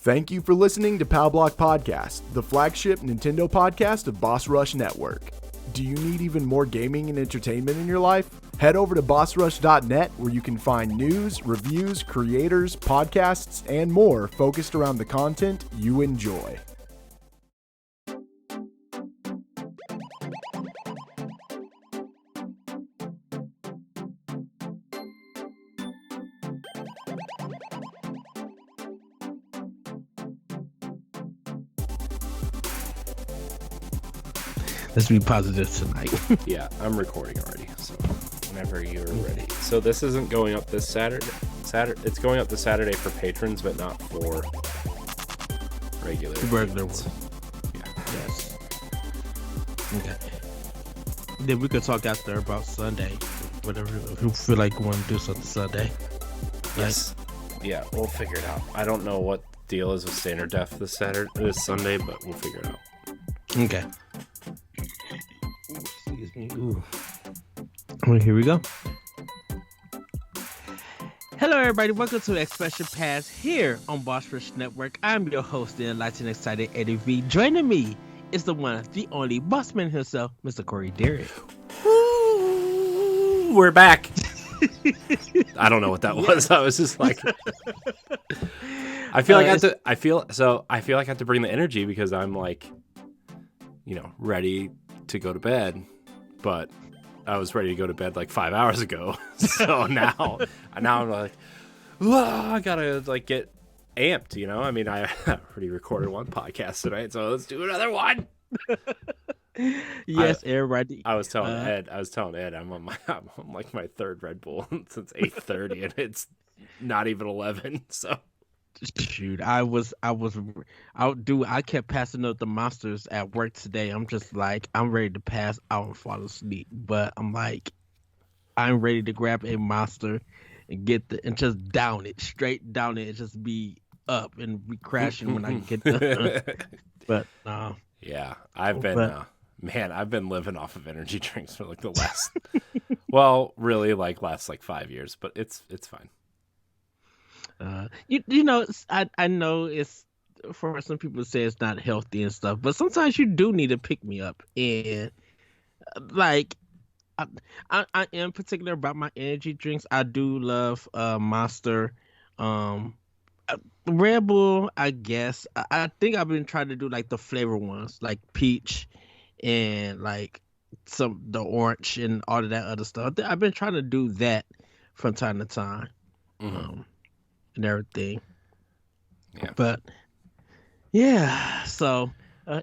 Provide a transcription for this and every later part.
Thank you for listening to Pow Block Podcast, the flagship Nintendo podcast of Boss Rush Network. Do you need even more gaming and entertainment in your life? Head over to bossrush.net where you can find news, reviews, creators, podcasts, and more focused around the content you enjoy. Let's be positive tonight. Yeah, I'm recording already, so whenever you're ready. So this isn't going up this Saturday. It's going up this Saturday for patrons, but not for regular ones. Yeah. Yes. Okay. Then we could talk after about Sunday. Whatever. If you feel like you want to do something Sunday. Yes. Yeah, we'll figure it out. I don't know what the deal is with standard def this Sunday, but we'll figure it out. Okay. Excuse me. Ooh. Well, here we go. Hello, everybody. Welcome to Expression Pass here on Boss Rush Network. I'm your host, the enlightened, excited Eddie V. Joining me is the one, the only bossman himself, Mr. Corey Derrick. Woo! We're back. I don't know what that was. I was just like, I feel like I feel like I have to bring the energy because I'm like, ready to go to bed, but I was ready to go to bed like 5 hours ago. So now I'm like, I gotta like get amped, I mean, I already recorded one podcast tonight, so let's do another one. Yes, everybody. I was telling Ed, I'm on like my third Red Bull since 8:30, and it's not even 11. So. Shoot, I kept passing up the monsters at work today. I'm just like, I'm ready to pass out and fall asleep. But I'm like, I'm ready to grab a monster and and just down it, straight down it, and just be up and be crashing when I get done. But yeah, I've been living off of energy drinks for like the last, well, really like last like 5 years, but it's fine. I know it's for some people say it's not healthy and stuff, but sometimes you do need to pick me up. And like I am particular about my energy drinks. I do love Monster, Red Bull. I guess I think I've been trying to do like the flavor ones, like peach and like the orange and all of that other stuff. I've been trying to do that from time to time. Mm-hmm. And everything. Yeah. But yeah, so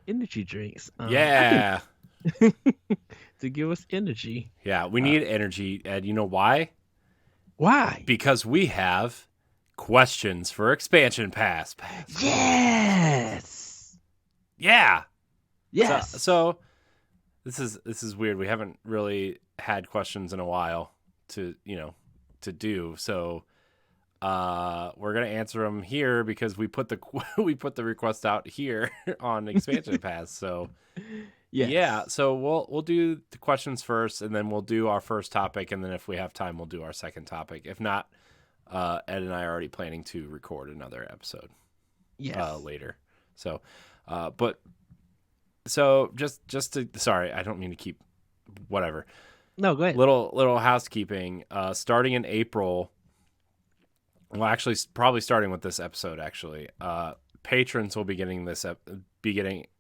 energy drinks. Yeah. To give us energy. Yeah, we need energy, Ed. You know why? Why? Because we have questions for Expansion Pass. Yes. Yeah. Yes. So this is weird. We haven't really had questions in a while to do. So we're gonna answer them here because we put the request out here on Expansion Pass. So yes. Yeah, so we'll do the questions first, and then we'll do our first topic, and then if we have time, we'll do our second topic. If not, Ed and I are already planning to record another episode. Yes. Later. So, just to sorry, I don't mean to keep whatever. No, go ahead. Little housekeeping. Starting in April. Well, actually, probably starting with this episode, actually, patrons will be getting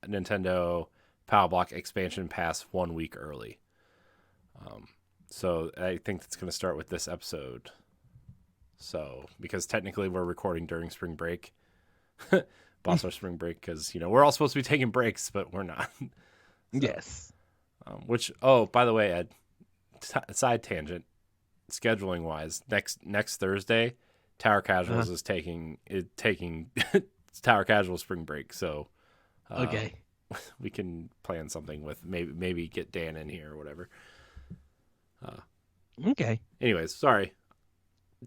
Nintendo Power Block Expansion Pass 1 week early. So I think that's going to start with this episode. So because technically we're recording during spring break, Boss Rush spring break, because we're all supposed to be taking breaks, but we're not. So, yes. By the way, Ed, side tangent, scheduling wise, next Thursday. Tower Casuals is taking Tower Casual spring break, so okay, we can plan something with maybe get Dan in here or whatever. Okay. Anyways, sorry,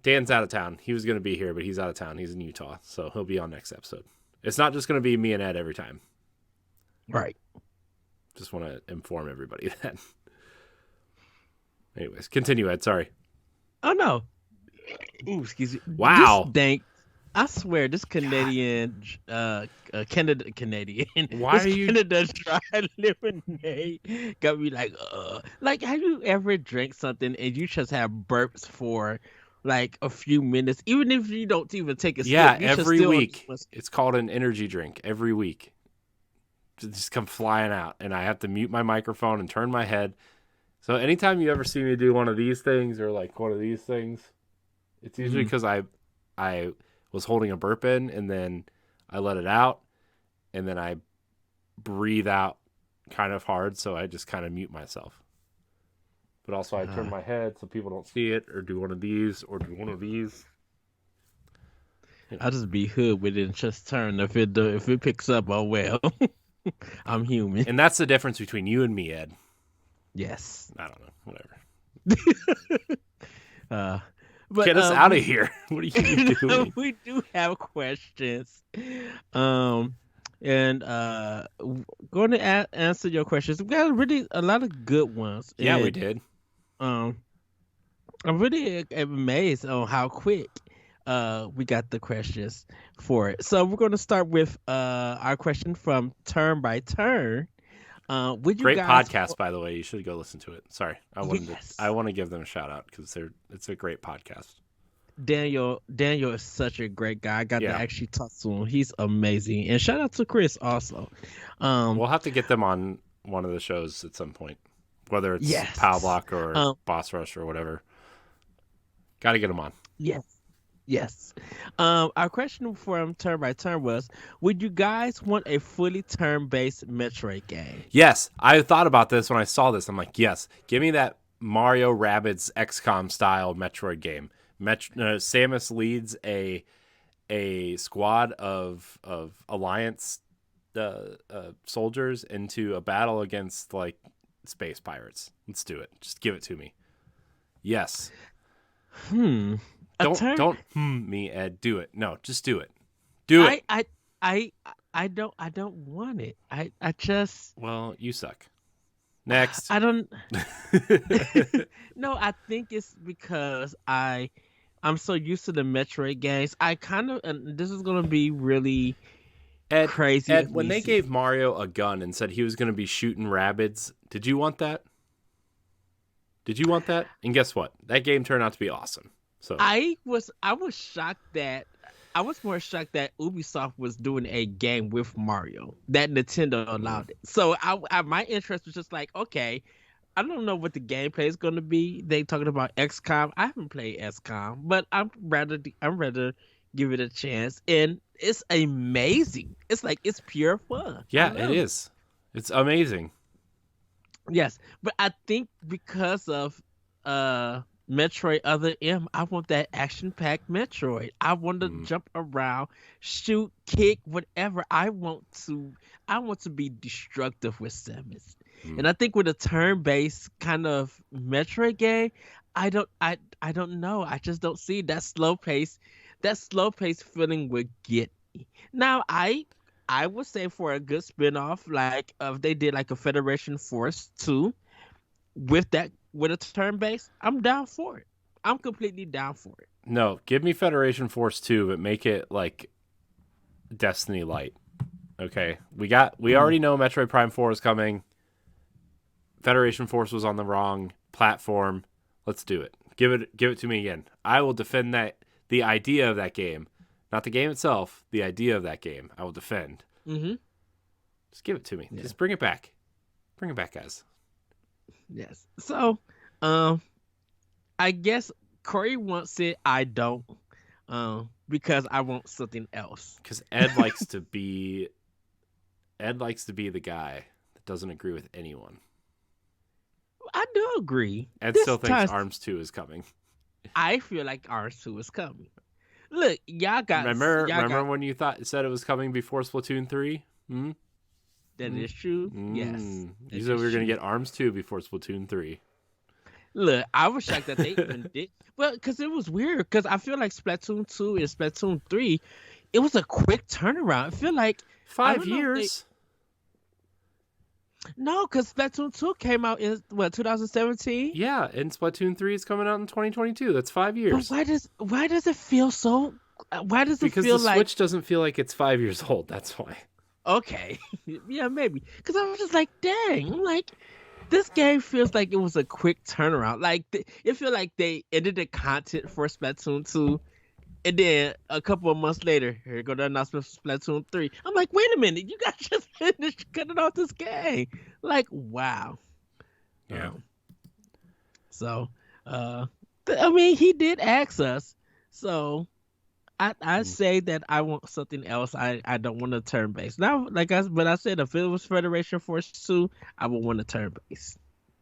Dan's out of town. He was going to be here, but he's out of town. He's in Utah, so he'll be on next episode. It's not just going to be me and Ed every time. Right. Just want to inform everybody that. Anyways, continue, Ed. Sorry. Oh no. Ooh, excuse me. Wow. I swear, this Canadian, Canadian, Why this are you? Canada Dry lemonade got me like, have you ever drank something and you just have burps for like a few minutes, even if you don't even take a Yeah, sip, you should every still week. It's called an energy drink. Every week, just come flying out, and I have to mute my microphone and turn my head. So anytime you ever see me do one of these things or like one of these things, it's usually because I was holding a burp in, and then I let it out, and then I breathe out kind of hard, so I just kind of mute myself. But also I turn my head so people don't see it, or do one of these, or do one of these. I'll just be hood with it and just turn. If it picks up, oh well. I'm human. And that's the difference between you and me, Ed. Yes. I don't know. Whatever. But, get us out of here. What are you doing? We do have questions. And going to answer your questions. We got really a lot of good ones. Yeah, and, we did. I'm really amazed on how quick we got the questions for it. So we're going to start with our question from Turn by Turn. Would you Great guys... podcast, by the way. You should go listen to it. Sorry, I want to give them a shout out because it's a great podcast. Daniel is such a great guy. I got to actually talk to him. He's amazing. And shout out to Chris also. We'll have to get them on one of the shows at some point, whether it's Pow Block or Boss Rush or whatever. Got to get them on. Yes. Our question from Turn by Turn was, would you guys want a fully turn-based Metroid game? Yes. I thought about this when I saw this. I'm like, yes. Give me that Mario Rabbids XCOM style Metroid game. Samus leads a squad of Alliance soldiers into a battle against like space pirates. Let's do it. Just give it to me. Yes. Don't me, Ed. Do it. No, just do it. Do it. I don't want it. I just... Well, you suck. Next. I don't... No, I think it's because I'm so used to the Metroid games. I kind of... And this is going to be really crazy. Ed, when they gave Mario a gun and said he was going to be shooting Rabbids, did you want that? And guess what? That game turned out to be awesome. So I was shocked that... I was more shocked that Ubisoft was doing a game with Mario, that Nintendo allowed it. So my interest was just like, okay, I don't know what the gameplay is going to be. They talking about XCOM. I haven't played XCOM, but I'm rather give it a chance. And it's amazing. It's like, it's pure fun. Yeah, it is. It's amazing. Yes, but I think because of Metroid Other M, I want that action-packed Metroid. I want to jump around, shoot, kick, whatever. I want to be destructive with Samus. And I think with a turn-based kind of Metroid game, I don't know. I just don't see that slow pace. That slow pace feeling would get me. Now I would say for a good spin-off, like if they did like a Federation Force 2 with a turn base, I'm down for it. I'm completely down for it. No, give me Federation Force 2, but make it like Destiny Light. Okay. We already know Metroid Prime 4 is coming. Federation Force was on the wrong platform. Let's do it. Give it to me again. I will defend the idea of that game. Not the game itself, the idea of that game. I will defend. Just give it to me. Yeah. Just bring it back. Bring it back, guys. Yes. So, I guess Corey wants it. I don't, because I want something else. Because Ed likes to be the guy that doesn't agree with anyone. I do agree. Ed still thinks ARMS 2 is coming. I feel like ARMS 2 is coming. Look, y'all got... Remember when you said it was coming before Splatoon 3? That is true. Yes. You said we were going to get ARMS 2 before Splatoon 3. Look, I was shocked that they even did. Well, because it was weird. Because I feel like Splatoon 2 and Splatoon 3, it was a quick turnaround. I feel like 5 years. No, because Splatoon 2 came out in 2017. Yeah, and Splatoon 3 is coming out in 2022. That's 5 years. But why does it feel so Why does it Because feel the like Switch doesn't feel like it's 5 years old. That's why. okay? Yeah, maybe. Because I was just like, dang, I'm like, this game feels like it was a quick turnaround. Like it feel like they ended the content for Splatoon 2, and then a couple of months later, here go the announcement for Splatoon 3. I'm like, wait a minute, you guys just finished cutting off this game. Like, wow. Yeah. So, I mean, he did ask us. So, I say that I want something else. I don't want a turn based. Now, but I said if it was Federation Force 2, I would want a turn based.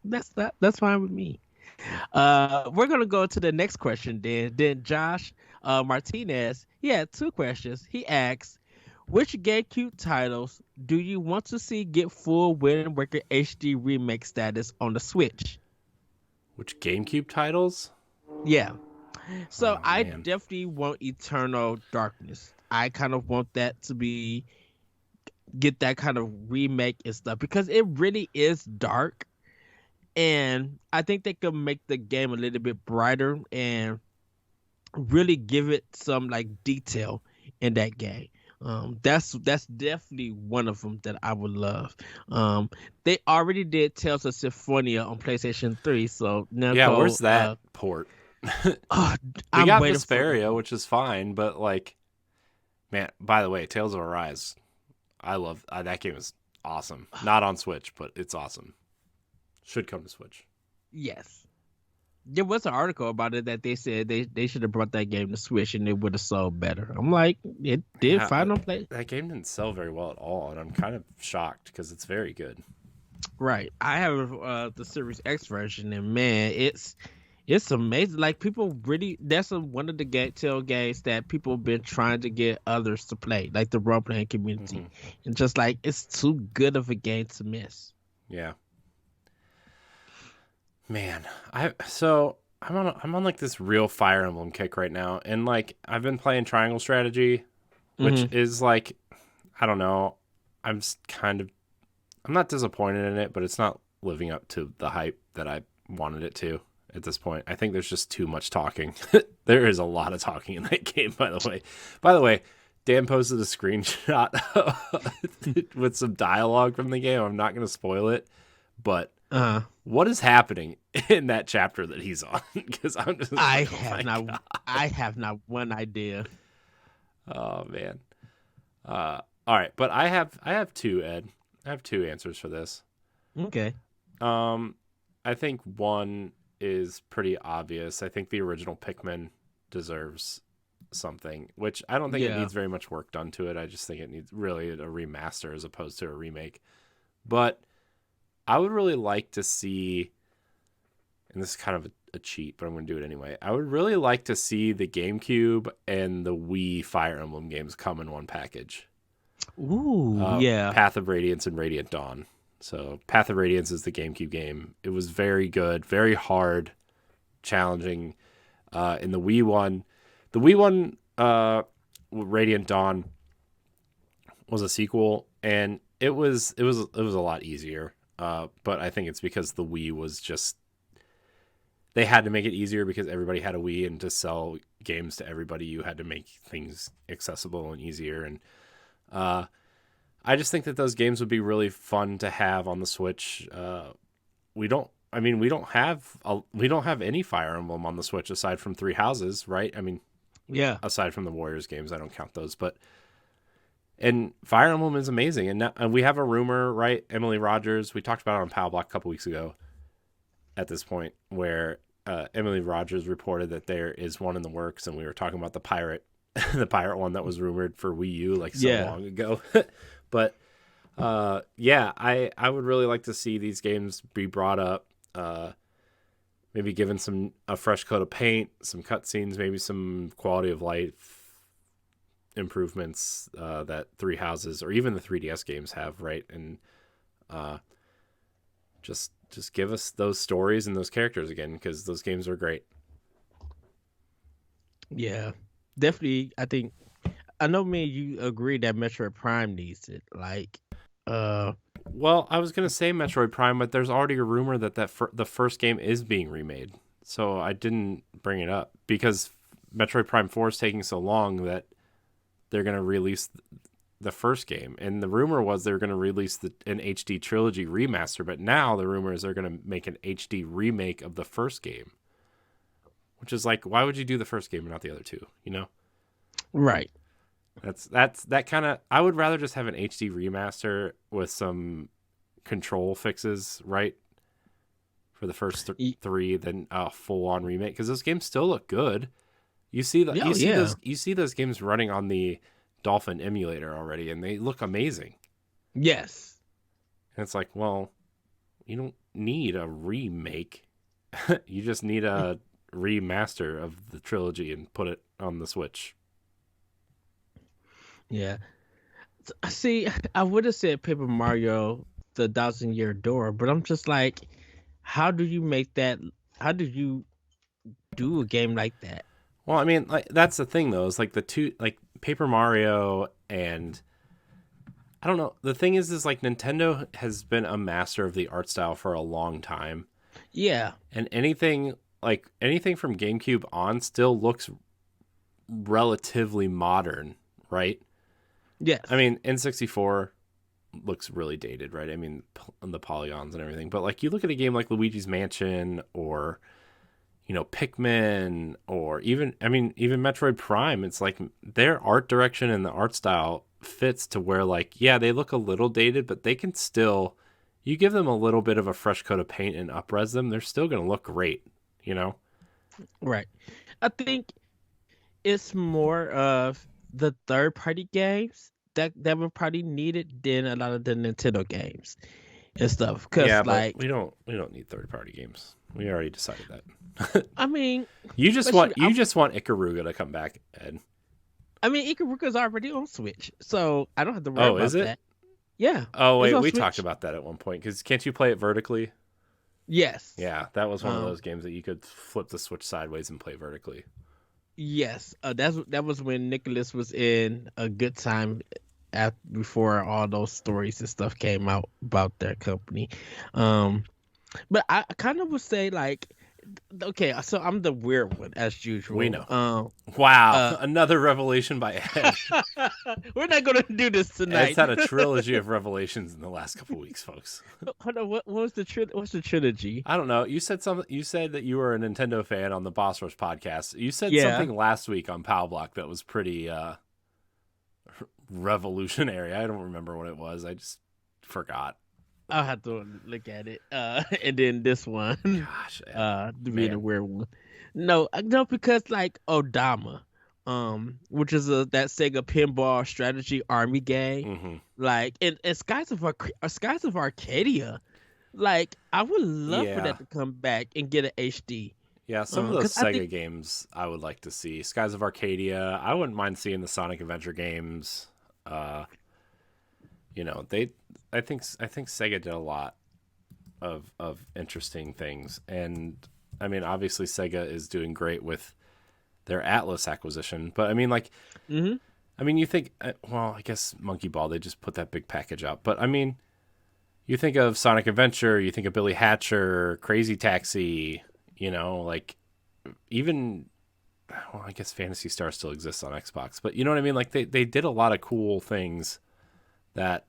That's fine with me. We're gonna go to the next question then. Then Josh Martinez, he had two questions. He asks, which GameCube titles do you want to see get full Wind Waker HD remake status on the Switch? Which GameCube titles? Yeah. So Oh, I man. definitely want Eternal Darkness. I kind of want that to get that kind of remake and stuff because it really is dark, and I think they could make the game a little bit brighter and really give it some like detail in that game. That's definitely one of them that I would love. They already did Tales of Symphonia on PlayStation 3, so now Yeah, where's that port? oh, We I'm got waiting for Vesperia, which is fine, but like, man, by the way, Tales of Arise, I love that game is awesome. Not on Switch, but it's awesome. Should come to Switch. Yes. There was an article about it that they said they should have brought that game to Switch and it would have sold better. I'm like, it did Yeah, fine on play. That game didn't sell very well at all, and I'm kind of shocked because it's very good. Right. I have the Series X version, and man, it's amazing. Like people really, that's one of the Telltale games that people have been trying to get others to play, like the role playing community, and just like it's too good of a game to miss. Yeah. Man, I'm on like this real Fire Emblem kick right now, and like I've been playing Triangle Strategy, which is like, I don't know, I'm not disappointed in it, but it's not living up to the hype that I wanted it to at this point. I think there's just too much talking. There is a lot of talking in that game, by the way. By the way, Dan posted a screenshot with some dialogue from the game. I'm not going to spoil it, but what is happening in that chapter that he's on? Because I'm just I have not one idea. Oh man. All right, but I have two, Ed. I have two answers for this. Okay. I think one is pretty obvious. I think the original Pikmin deserves something, which I don't think it needs very much work done to it. I just think it needs really a remaster as opposed to a remake. But I would really like to see, and this is kind of a cheat, but I'm going to do it anyway. I would really like to see the GameCube and the Wii Fire Emblem games come in one package. Ooh, yeah. Path of Radiance and Radiant Dawn. So Path of Radiance is the GameCube game. It was very good, very hard, challenging. In the Wii one, Radiant Dawn was a sequel, and it was a lot easier. But I think it's because the Wii was just, they had to make it easier because everybody had a Wii, and to sell games to everybody, you had to make things accessible and easier. And I just think that those games would be really fun to have on the Switch. We don't have any Fire Emblem on the Switch aside from Three Houses, right? I mean, yeah. Aside from the Warriors games, I don't count those, and Fire Emblem is amazing. And we have a rumor, right? Emily Rogers, we talked about it on Power Block a couple weeks ago at this point, where Emily Rogers reported that there is one in the works, and we were talking about the pirate one that was rumored for Wii U long ago. But I would really like to see these games be brought up, maybe given a fresh coat of paint, some cutscenes, maybe some quality of life improvements that Three Houses or even the 3DS games have, right? And just give us those stories and those characters again, because those games are great. Yeah, definitely. I know me and you agree that Metroid Prime needs it. Well, I was gonna say Metroid Prime, but there's already a rumor that the first game is being remade, so I didn't bring it up because Metroid Prime 4 is taking so long that they're going to release the first game. And the rumor was they were going to release an HD trilogy remaster, but now the rumor is they're going to make an HD remake of the first game. Which is like, why would you do the first game and not the other two, you know? Right. That kind of, I would rather just have an HD remaster with some control fixes, right? For the first three than a full-on remake, because those games still look good. You see those games running on the Dolphin emulator already, and they look amazing. Yes. And it's like, well, you don't need a remake. You just need a remaster of the trilogy and put it on the Switch. Yeah. See, I would have said Paper Mario, the 1,000-Year Door, but I'm just like, how do you make that? How do you do a game like that? Well, I mean, like, that's the thing though. Is like the two, like Paper Mario and I don't know. The thing is like Nintendo has been a master of the art style for a long time. Yeah. And anything from GameCube on still looks relatively modern, right? Yes. I mean, N64 looks really dated, right? I mean, the polygons and everything. But like you look at a game like Luigi's Mansion or, you know, Pikmin or even Metroid Prime, it's like their art direction and the art style fits to where like, yeah, they look a little dated, but they can still, you give them a little bit of a fresh coat of paint and up-res them, they're still going to look great, you know? Right. I think it's more of the third-party games that were probably needed than a lot of the Nintendo games and stuff. Yeah, like but we don't need third-party games. We already decided that. I mean, you just want Ikaruga to come back, Ed. I mean, Ikaruga's already on Switch, so I don't have to worry about is it? that. Yeah. Oh wait, we Switch. talked about that at one point because can't you play it vertically? Yes. Yeah, that was one of those games that you could flip the Switch sideways and play vertically. Yes, that was when Nicholas was in a good time before all those stories and stuff came out about their company. But I kind of would say like, okay, so I'm the weird one as usual. We know. Wow, another revelation by Ed. We're not gonna do this tonight. Ed's had a trilogy of revelations in the last couple weeks, folks. Hold on, what's the trilogy? I don't know. You said something. You said that you were a Nintendo fan on the Boss Rush podcast. You said Yeah. something last week on Pow Block that was pretty revolutionary. I don't remember what it was. I just forgot. I'll have to look at it. And then this one, Gosh, being a weird one. No, because like Odama, which is that Sega pinball strategy army game, mm-hmm. like and Skies of Arcadia, like I would love for that to come back and get an HD. Yeah, some of those Sega games I would like to see. Skies of Arcadia. I wouldn't mind seeing the Sonic Adventure games. You know, I think Sega did a lot of interesting things, and I mean, obviously Sega is doing great with their Atlas acquisition, but I mean, like, mm-hmm. I mean, you think, well, I guess Monkey Ball, they just put that big package out, but I mean, you think of Sonic Adventure, you think of Billy Hatcher, Crazy Taxi, you know, like even, well, I guess Phantasy Star still exists on Xbox, but you know what I mean? Like they did a lot of cool things that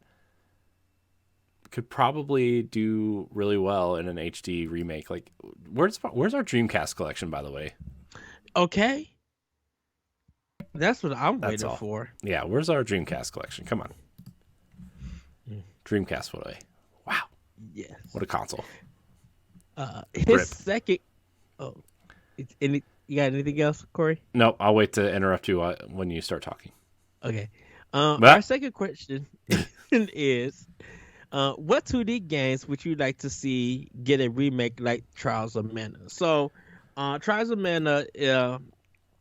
could probably do really well in an HD remake. Like, where's our Dreamcast collection, by the way? Okay, that's what I'm waiting for. Yeah, where's our Dreamcast collection? Come on, Dreamcast Boy. Wow. Yes. What a console. His second. Oh, you got anything else, Corey? No, I'll wait to interrupt you when you start talking. Okay. Our second question is, what 2D games would you like to see get a remake like Trials of Mana? So, Trials of Mana,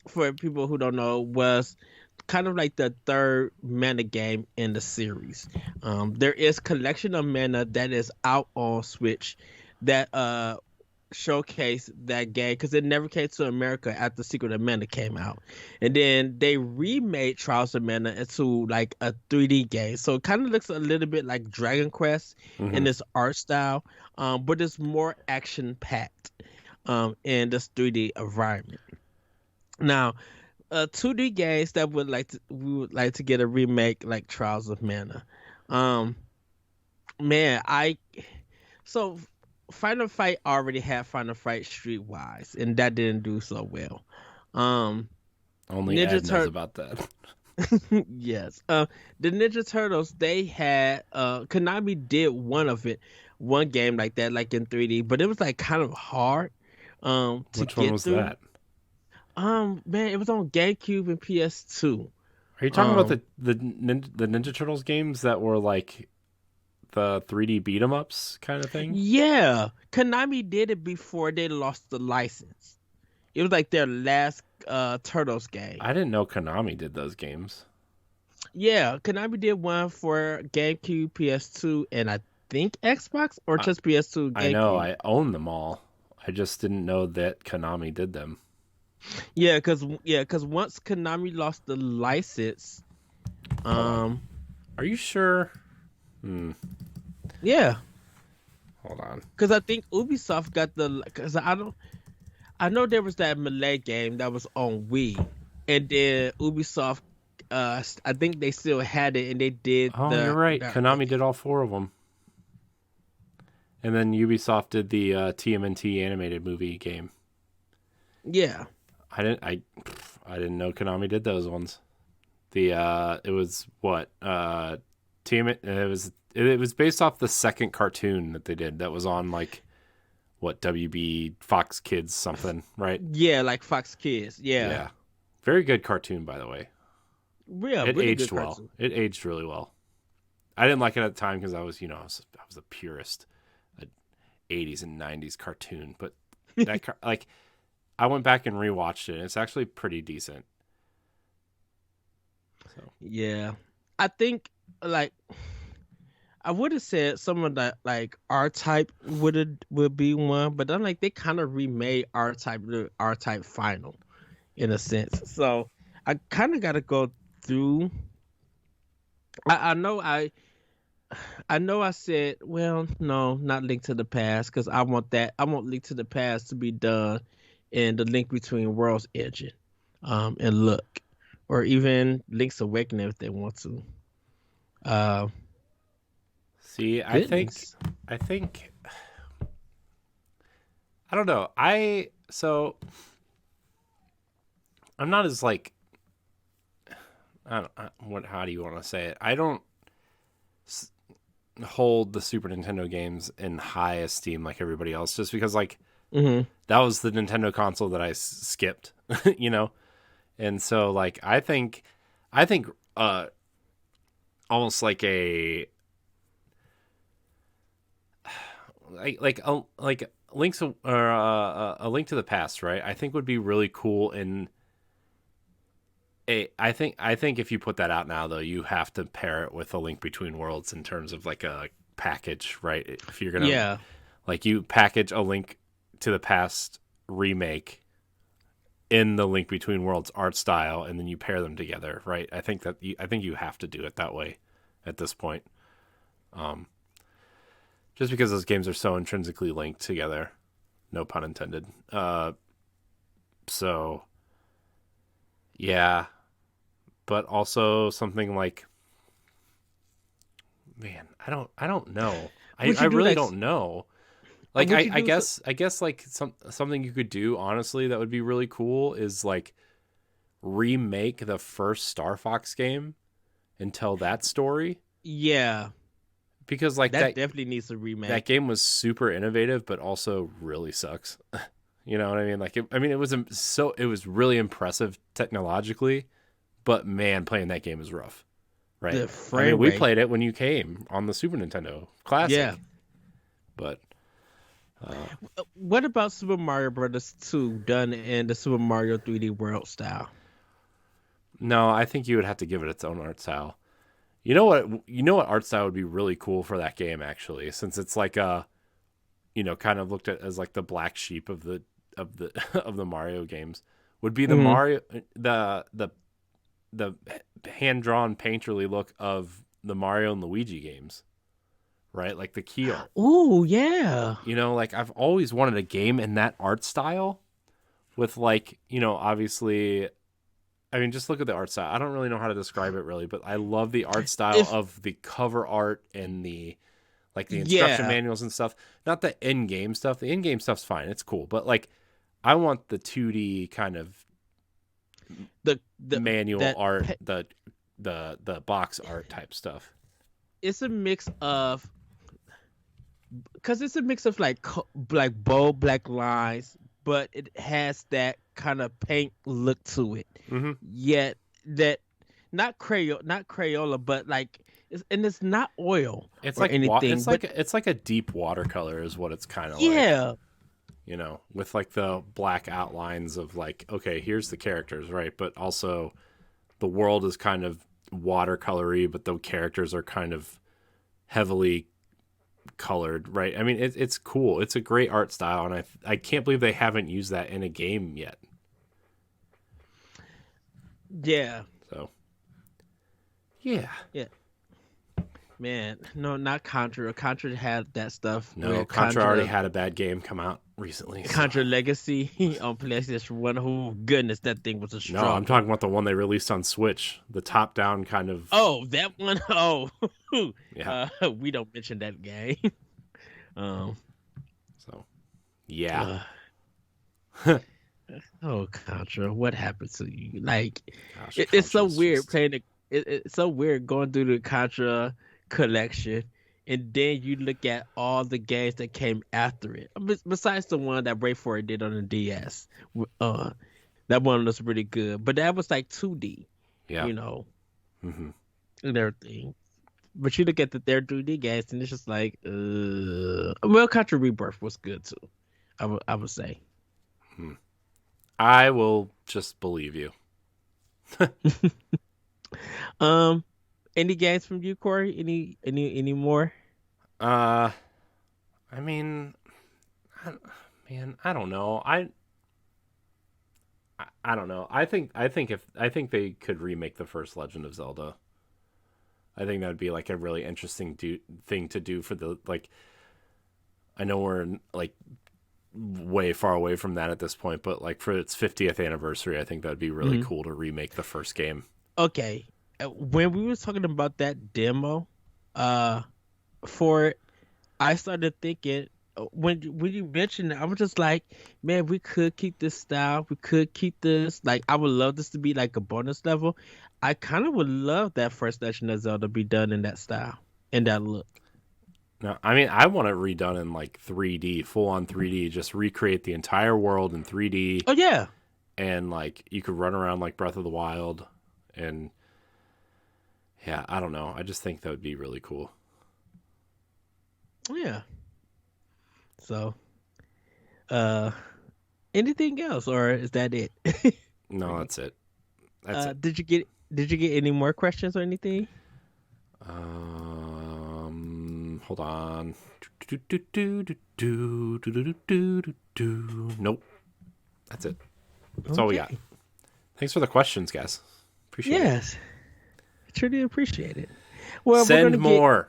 for people who don't know, was kind of like the third Mana game in the series. There is Collection of Mana that is out on Switch that showcase that game because it never came to America after Secret of Mana came out, and then they remade Trials of Mana into like a 3D game, so it kind of looks a little bit like Dragon Quest in its art style, but it's more action packed in this 3D environment. Now 2D games that we would like to get a remake, like Trials of Mana. Um, man, so Final Fight already had Final Fight Streetwise, and that didn't do so well. Um, Only Ninja Ed knows Turtle, about that. yes. The Ninja Turtles, they had Konami did one game like that, like in 3D, but it was like kind of hard to Which one get was through. that? Man, it was on GameCube and PS2. Are you talking about the Ninja Turtles games that were like the 3D beat 'em ups kind of thing? Yeah, Konami did it before they lost the license. It was like their last Turtles game. I didn't know Konami did those games. Yeah, Konami did one for GameCube, PS2, and I think Xbox or I, just PS2, I know, GameCube. I own them all. I just didn't know that Konami did them. Yeah, cause once Konami lost the license, Hold on. um, Are you sure? yeah, Hold on. cause I think Ubisoft got cause I know there was that Malay game that was on Wii, and then Ubisoft, I think they still had it, and they did Oh, you're right. Konami did all 4 of them. And then Ubisoft did the TMNT animated movie game. Yeah, I didn't know Konami did those ones. It was what it was based off the second cartoon that they did that was on like what WB Fox Kids something, right? yeah, like Fox Kids. Yeah, Very good cartoon, by the way. yeah, It really aged good well. cartoon. It aged really well. I didn't like it at the time because I was a purist, a 80s and 90s cartoon, but like I went back and rewatched it. And it's actually pretty decent. So Yeah, I think like I would have said some of that like R Type would be one, but then like they kind of remade R Type Final in a sense. So I kind of got to go through. I know I said, well, no, not Link to the Past, because I want that. I want Link to the Past to be done in the Link Between Worlds engine, and look, or even Link's Awakening if they want to. Uh, see, goodness. I think I don't know. I'm not as like I don't what how do you want to say it? I don't hold the Super Nintendo games in high esteem like everybody else just because like that was the Nintendo console that I skipped, you know? And so like I think almost like a like links or a Link to the Past, right? I think would be really cool in I think if you put that out now though, you have to pair it with A Link Between Worlds in terms of like a package, right? If you're gonna Yeah, like you package A Link to the Past remake in the Link Between Worlds art style, and then you pair them together, right? I think you have to do it that way at this point, just because those games are so intrinsically linked together, no pun intended. So yeah, but also something like, man, I don't know. I really don't know. Like I guess like something you could do honestly that would be really cool is like remake the first Star Fox game and tell that story, yeah, because like that definitely needs a remake. that game was super innovative but also really sucks. You know what I mean? Like it was really impressive technologically, but man, playing that game is rough. Right? The I frame mean, we rate. played it when you came on the Super Nintendo Classic. Yeah. But What about Super Mario Brothers 2 done in the Super Mario 3D World style? no, I think you would have to give it its own art style. You know what art style would be really cool for that game actually, since it's like kind of looked at as like the black sheep of the of the Mario games, would be the Mario the hand drawn painterly look of the Mario and Luigi games, right? Like the keel. Oh yeah. Like I've always wanted a game in that art style with like, obviously I mean, just look at the art style. I don't really know how to describe it really, but I love the art style of the cover art and the instruction manuals and stuff. Not the in-game stuff. The in-game stuff's fine. It's cool. But like, I want the 2D kind of the manual art, the box art type stuff. It's a mix of, because it's a mix of like bold black lines, but it has that kind of paint look to it. Mm-hmm. Yet that not Crayola, but like, it's not oil. It's or like anything. It's like a deep watercolor is what it's kind of yeah. like. You know, with like the black outlines of like, okay, here's the characters, right? But also the world is kind of watercolory, but the characters are kind of heavily colored, right? I mean, it's cool. It's a great art style, and I can't believe they haven't used that in a game yet. Yeah. So, yeah. Yeah. Man, no, not Contra. Contra had that stuff. No, Contra already had a bad game come out recently. Contra Legacy on PlayStation 1. Oh, goodness, that thing was a struggle. No, I'm talking about the one they released on Switch. The top-down kind of... Oh, that one? Oh. Yeah. We don't mention that game. So, yeah. Oh, Contra, what happened to you? Like, Gosh, it's so Contra's weird just... playing it's so weird going through the Contra collection, and then you look at all the games that came after it. Besides the one that Ray for did on the DS, that one was really good, but that was like 2D, yeah, you know, mm-hmm. and everything. But you look at their 2D games, and it's just like, well, Contra Rebirth was good too. I would say. I will just believe you. Any games from you, Corey? Any more? I mean, I don't know. I don't know. I think they could remake the first Legend of Zelda. I think that would be like a really interesting thing to do for the like. I know we're like way far away from that at this point, but like for its 50th anniversary, I think that'd be really cool to remake the first game. Okay. When we were talking about that demo for it, I started thinking, when you mentioned it, I was just like, man, we could keep this style. We could keep this. Like, I would love this to be like a bonus level. I kind of would love that first Legend of Zelda be done in that style, in that look. No, I mean, I want it redone in like 3D, full on 3D, just recreate the entire world in 3D. Oh, yeah. And like, you could run around like Breath of the Wild, and yeah, I don't know. I just think that would be really cool. Yeah. So, anything else, or is that it? No, that's it. That's it. Did you get any more questions or anything? Hold on. Nope. That's it. That's all we got. Thanks for the questions, guys. Appreciate it. Yes. Truly appreciate it. Well, send more.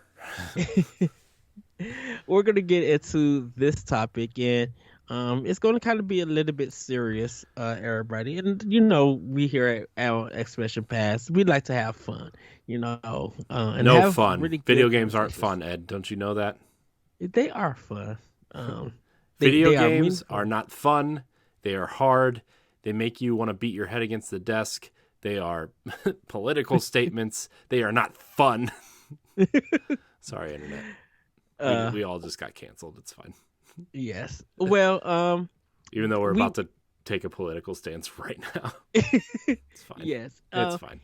We're gonna get into this topic, and it's gonna kind of be a little bit serious, everybody. And you know, we here at our Expression Pass, we like to have fun. You know, and no have fun. Really Video games aren't fun, Ed. Don't you know that? They are fun. Video games are not fun. They are hard. They make you want to beat your head against the desk. They are political statements. They are not fun. Sorry, Internet. We all just got canceled. It's fine. Yes. Well, even though we're about to take a political stance right now. It's fine. Yes. It's fine.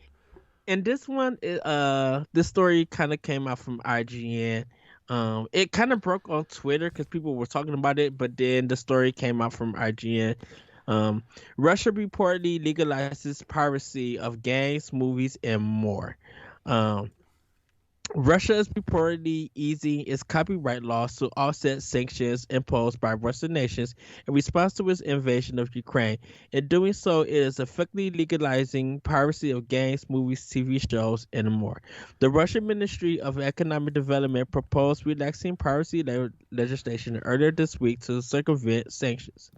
And this one, this story kind of came out from IGN. It kind of broke on Twitter because people were talking about it, but then the story came out from IGN. Russia reportedly legalizes piracy of games, movies, and more. Russia is reportedly easing its copyright laws to offset sanctions imposed by Western nations in response to its invasion of Ukraine. In doing so, it is effectively legalizing piracy of games, movies, TV shows, and more. The Russian Ministry of Economic Development proposed relaxing piracy legislation earlier this week to circumvent sanctions.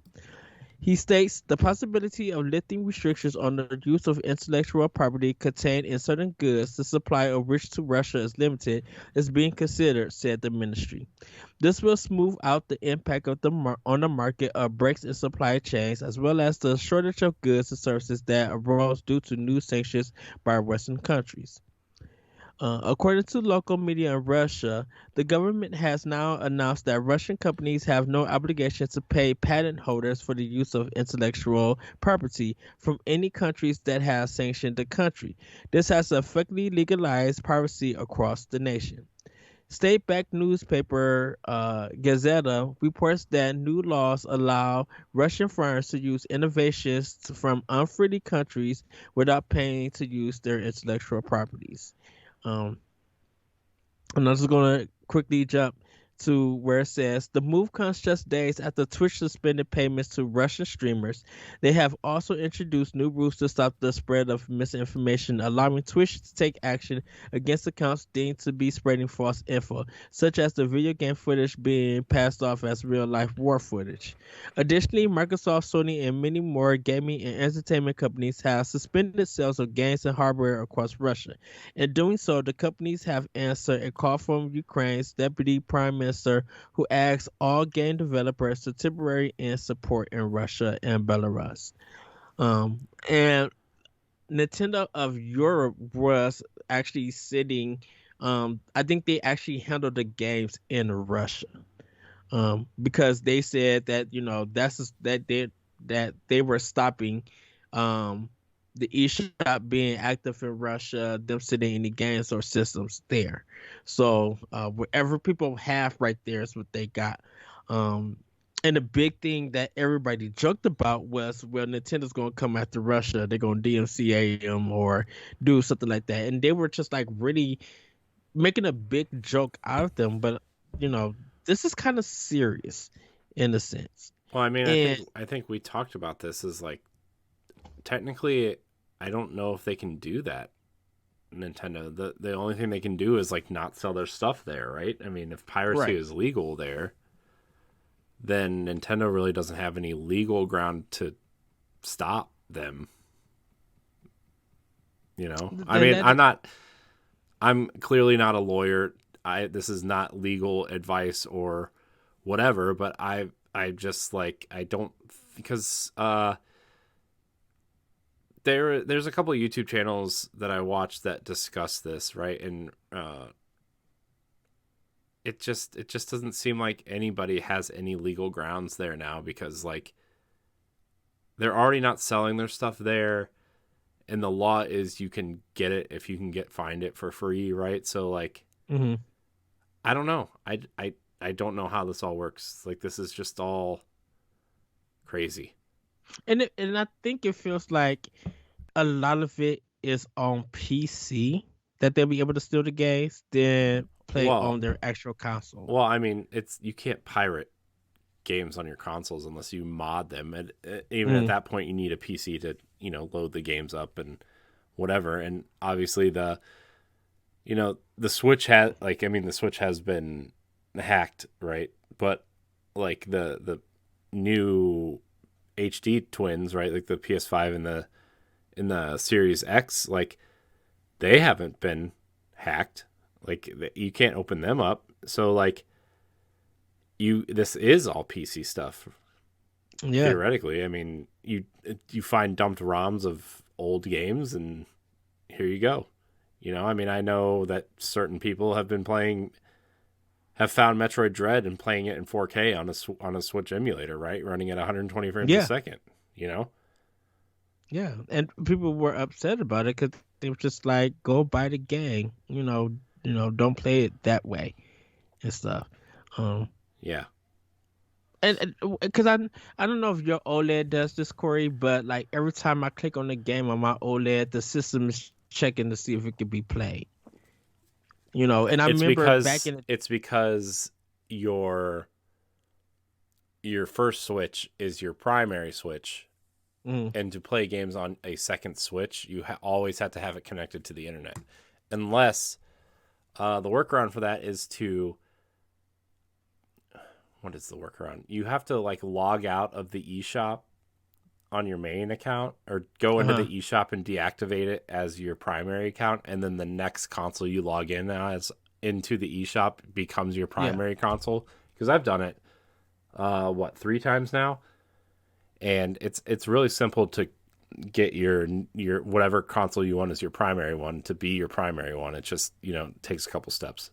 He states the possibility of lifting restrictions on the use of intellectual property contained in certain goods, the supply of which to Russia is limited, is being considered, said the ministry. This will smooth out the impact of on the market of breaks in supply chains, as well as the shortage of goods and services that arose due to new sanctions by Western countries. According to local media in Russia, the government has now announced that Russian companies have no obligation to pay patent holders for the use of intellectual property from any countries that have sanctioned the country. This has effectively legalized piracy across the nation. State-backed newspaper Gazeta reports that new laws allow Russian firms to use innovations from unfriendly countries without paying to use their intellectual properties. Um, and I'm just gonna quickly jump to where it says the move comes just days after Twitch suspended payments to Russian streamers. They have also introduced new rules to stop the spread of misinformation, allowing Twitch to take action against accounts deemed to be spreading false info, such as the video game footage being passed off as real-life war footage. Additionally, Microsoft, Sony, and many more gaming and entertainment companies have suspended sales of games and hardware across Russia. In doing so, the companies have answered a call from Ukraine's deputy prime minister, who asked all game developers to temporarily end support in Russia and Belarus. And Nintendo of Europe was actually sitting. I think they actually handled the games in Russia, because they said that that they were stopping the eShop being active in Russia, them sitting any games or systems there. So whatever people have right there is what they got. And the big thing that everybody joked about was, well, Nintendo's gonna come after Russia. They're gonna DMCA them or do something like that. And they were just like really making a big joke out of them. But this is kind of serious in a sense. Well, I mean, And I think we talked about this as like technically, I don't know if they can do that. Nintendo, the only thing they can do is like not sell their stuff there, right? I mean, if piracy Right. is legal there, then Nintendo really doesn't have any legal ground to stop them. I mean, I'm clearly not a lawyer. This is not legal advice or whatever, but I just like, I don't, because there's a couple of YouTube channels that I watch that discuss this, right? And it just doesn't seem like anybody has any legal grounds there now, because like they're already not selling their stuff there, and the law is you can get it if you can find it for free, right? So like, I don't know. I don't know how this all works. Like, this is just all crazy. and I think it feels like a lot of it is on PC, that they'll be able to steal the games, then play on their actual console. Well, I mean, you can't pirate games on your consoles unless you mod them, and even at that point, you need a PC to load the games up and whatever. And obviously, the Switch the Switch has been hacked, right? But like the new HD twins, right? Like the PS5 and the Series X, like they haven't been hacked. Like you can't open them up. So like this is all PC stuff. Yeah. Theoretically, I mean, you find dumped ROMs of old games, and here you go. I mean, I know that certain people have found Metroid Dread and playing it in 4K on a Switch emulator, right, running at 120 frames a second. Yeah, and people were upset about it because they were just like, "Go buy the game, don't play it that way," and stuff. Yeah. And because I don't know if your OLED does this, Corey, but like every time I click on the game on my OLED, the system is checking to see if it can be played. And I remember it's because your first Switch is your primary Switch, and to play games on a second Switch, you always have to have it connected to the internet, unless the workaround for that is to. What is the workaround? You have to like log out of the eShop on your main account, or go into the eShop and deactivate it as your primary account, and then the next console you log in as into the eShop becomes your primary console. Because I've done it, 3 times now, and it's really simple to get your whatever console you want as your primary one to be your primary one. It just takes a couple steps.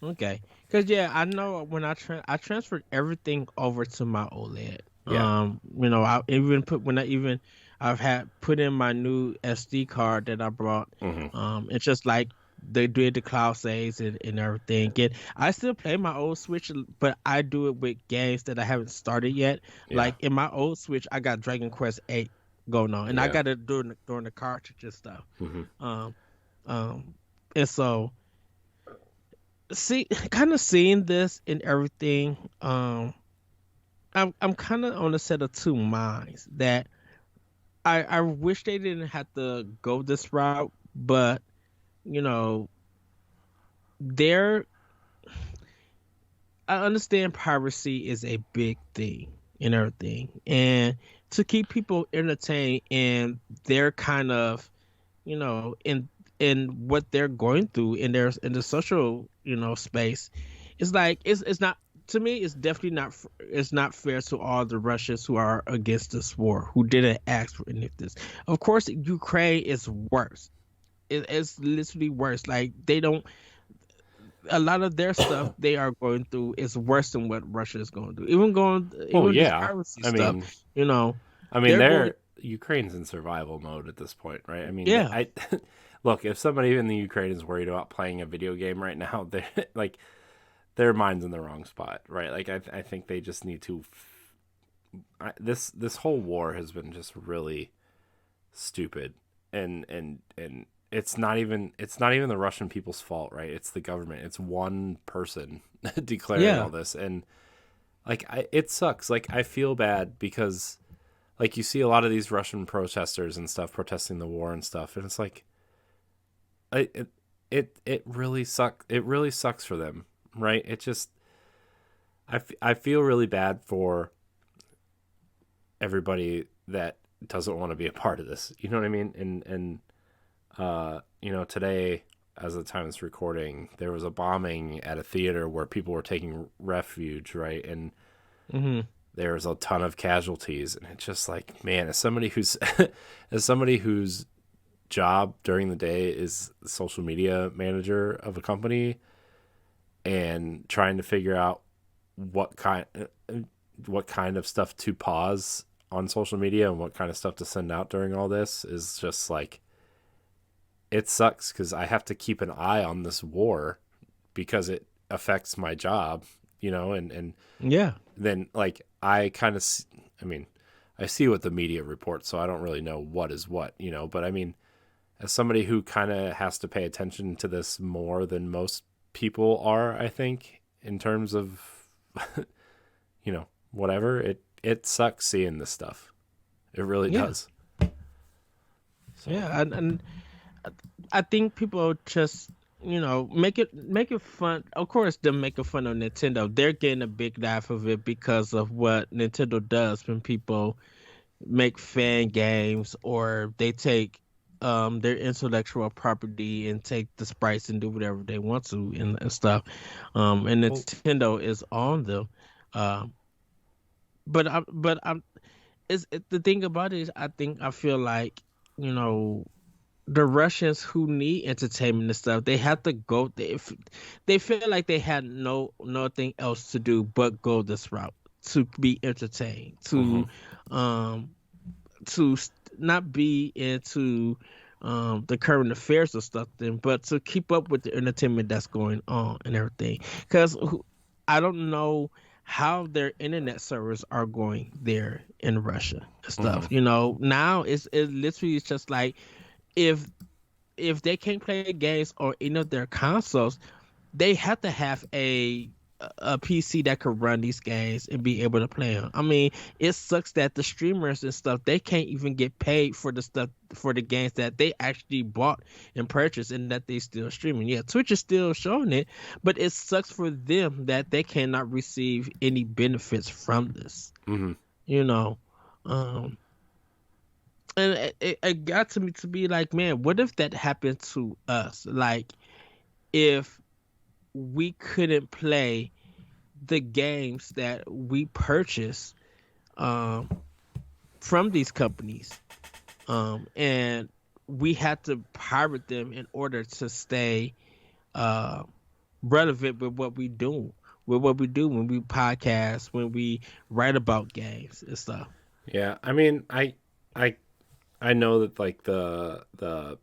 Okay, because I know when I transferred everything over to my OLED. I even I've put in my new SD card that I brought. It's just like they did the cloud saves and everything. And I still play my old Switch, but I do it with games that I haven't started yet. Like in my old Switch, I got Dragon Quest 8 going on, and I got it during the cartridge and stuff. And so seeing this and everything, I'm kind of on a set of two minds. That I wish they didn't have to go this route, but I understand piracy is a big thing and everything, and to keep people entertained and they're kind of in what they're going through in the social space, it's like it's not, to me, it's definitely not, it's not fair to all the Russians who are against this war, who didn't ask for any of this. Of course, Ukraine is worse. It's literally worse. Like, they don't, a lot of their stuff they are going through is worse than what Russia is going through. This piracy stuff, Ukraine's in survival mode at this point, right? I mean, look, if somebody in the Ukraine is worried about playing a video game right now, they like, their mind's in the wrong spot, right? Like, I think they just need to. This whole war has been just really stupid, and it's not even the Russian people's fault, right? It's the government. It's one person declaring all this, and like, it sucks. Like, I feel bad because, like, you see a lot of these Russian protesters and stuff protesting the war and stuff, and it's like, it really sucks. It really sucks for them. Right? It just, I feel really bad for everybody that doesn't want to be a part of this. You know what I mean? And today, as of the time it's recording, there was a bombing at a theater where people were taking refuge, right? And there was a ton of casualties, and it's just like, man, as somebody whose job during the day is social media manager of a company, and trying to figure out what kind of stuff to pause on social media and what kind of stuff to send out during all this is just like, it sucks because I have to keep an eye on this war because it affects my job, and then, like, I kind of, I see what the media reports, so I don't really know what is what, but I mean, as somebody who kind of has to pay attention to this more than most people are, I think, in terms of whatever, it sucks seeing this stuff. It really does. So. And I think people just make it fun. Of course, they're making fun of Nintendo. They're getting a big laugh of it because of what Nintendo does when people make fan games, or they take their intellectual property and take the sprites and do whatever they want to and stuff. And Nintendo is on them. But the thing about it is, I feel like, the Russians who need entertainment and stuff, they have to go. They feel like they had nothing else to do but go this route to be entertained, to not be into the current affairs of stuff, but to keep up with the entertainment that's going on and everything. Because I don't know how their internet servers are going there in Russia and stuff. Now it's literally just like, if they can't play games on any of their consoles, they have to have a PC that could run these games and be able to play them. I mean, it sucks that the streamers and stuff, they can't even get paid for the stuff, for the games that they actually bought and purchased and that they still streaming. Yeah, Twitch is still showing it, but it sucks for them that they cannot receive any benefits from this. Um, and it got to me to be like, man, what if that happened to us? Like, if we couldn't play the games that we purchase um, from these companies, and we had to pirate them in order to stay uh, relevant with what we do, when we podcast, when we write about games and stuff. Yeah, I mean, I I know that like the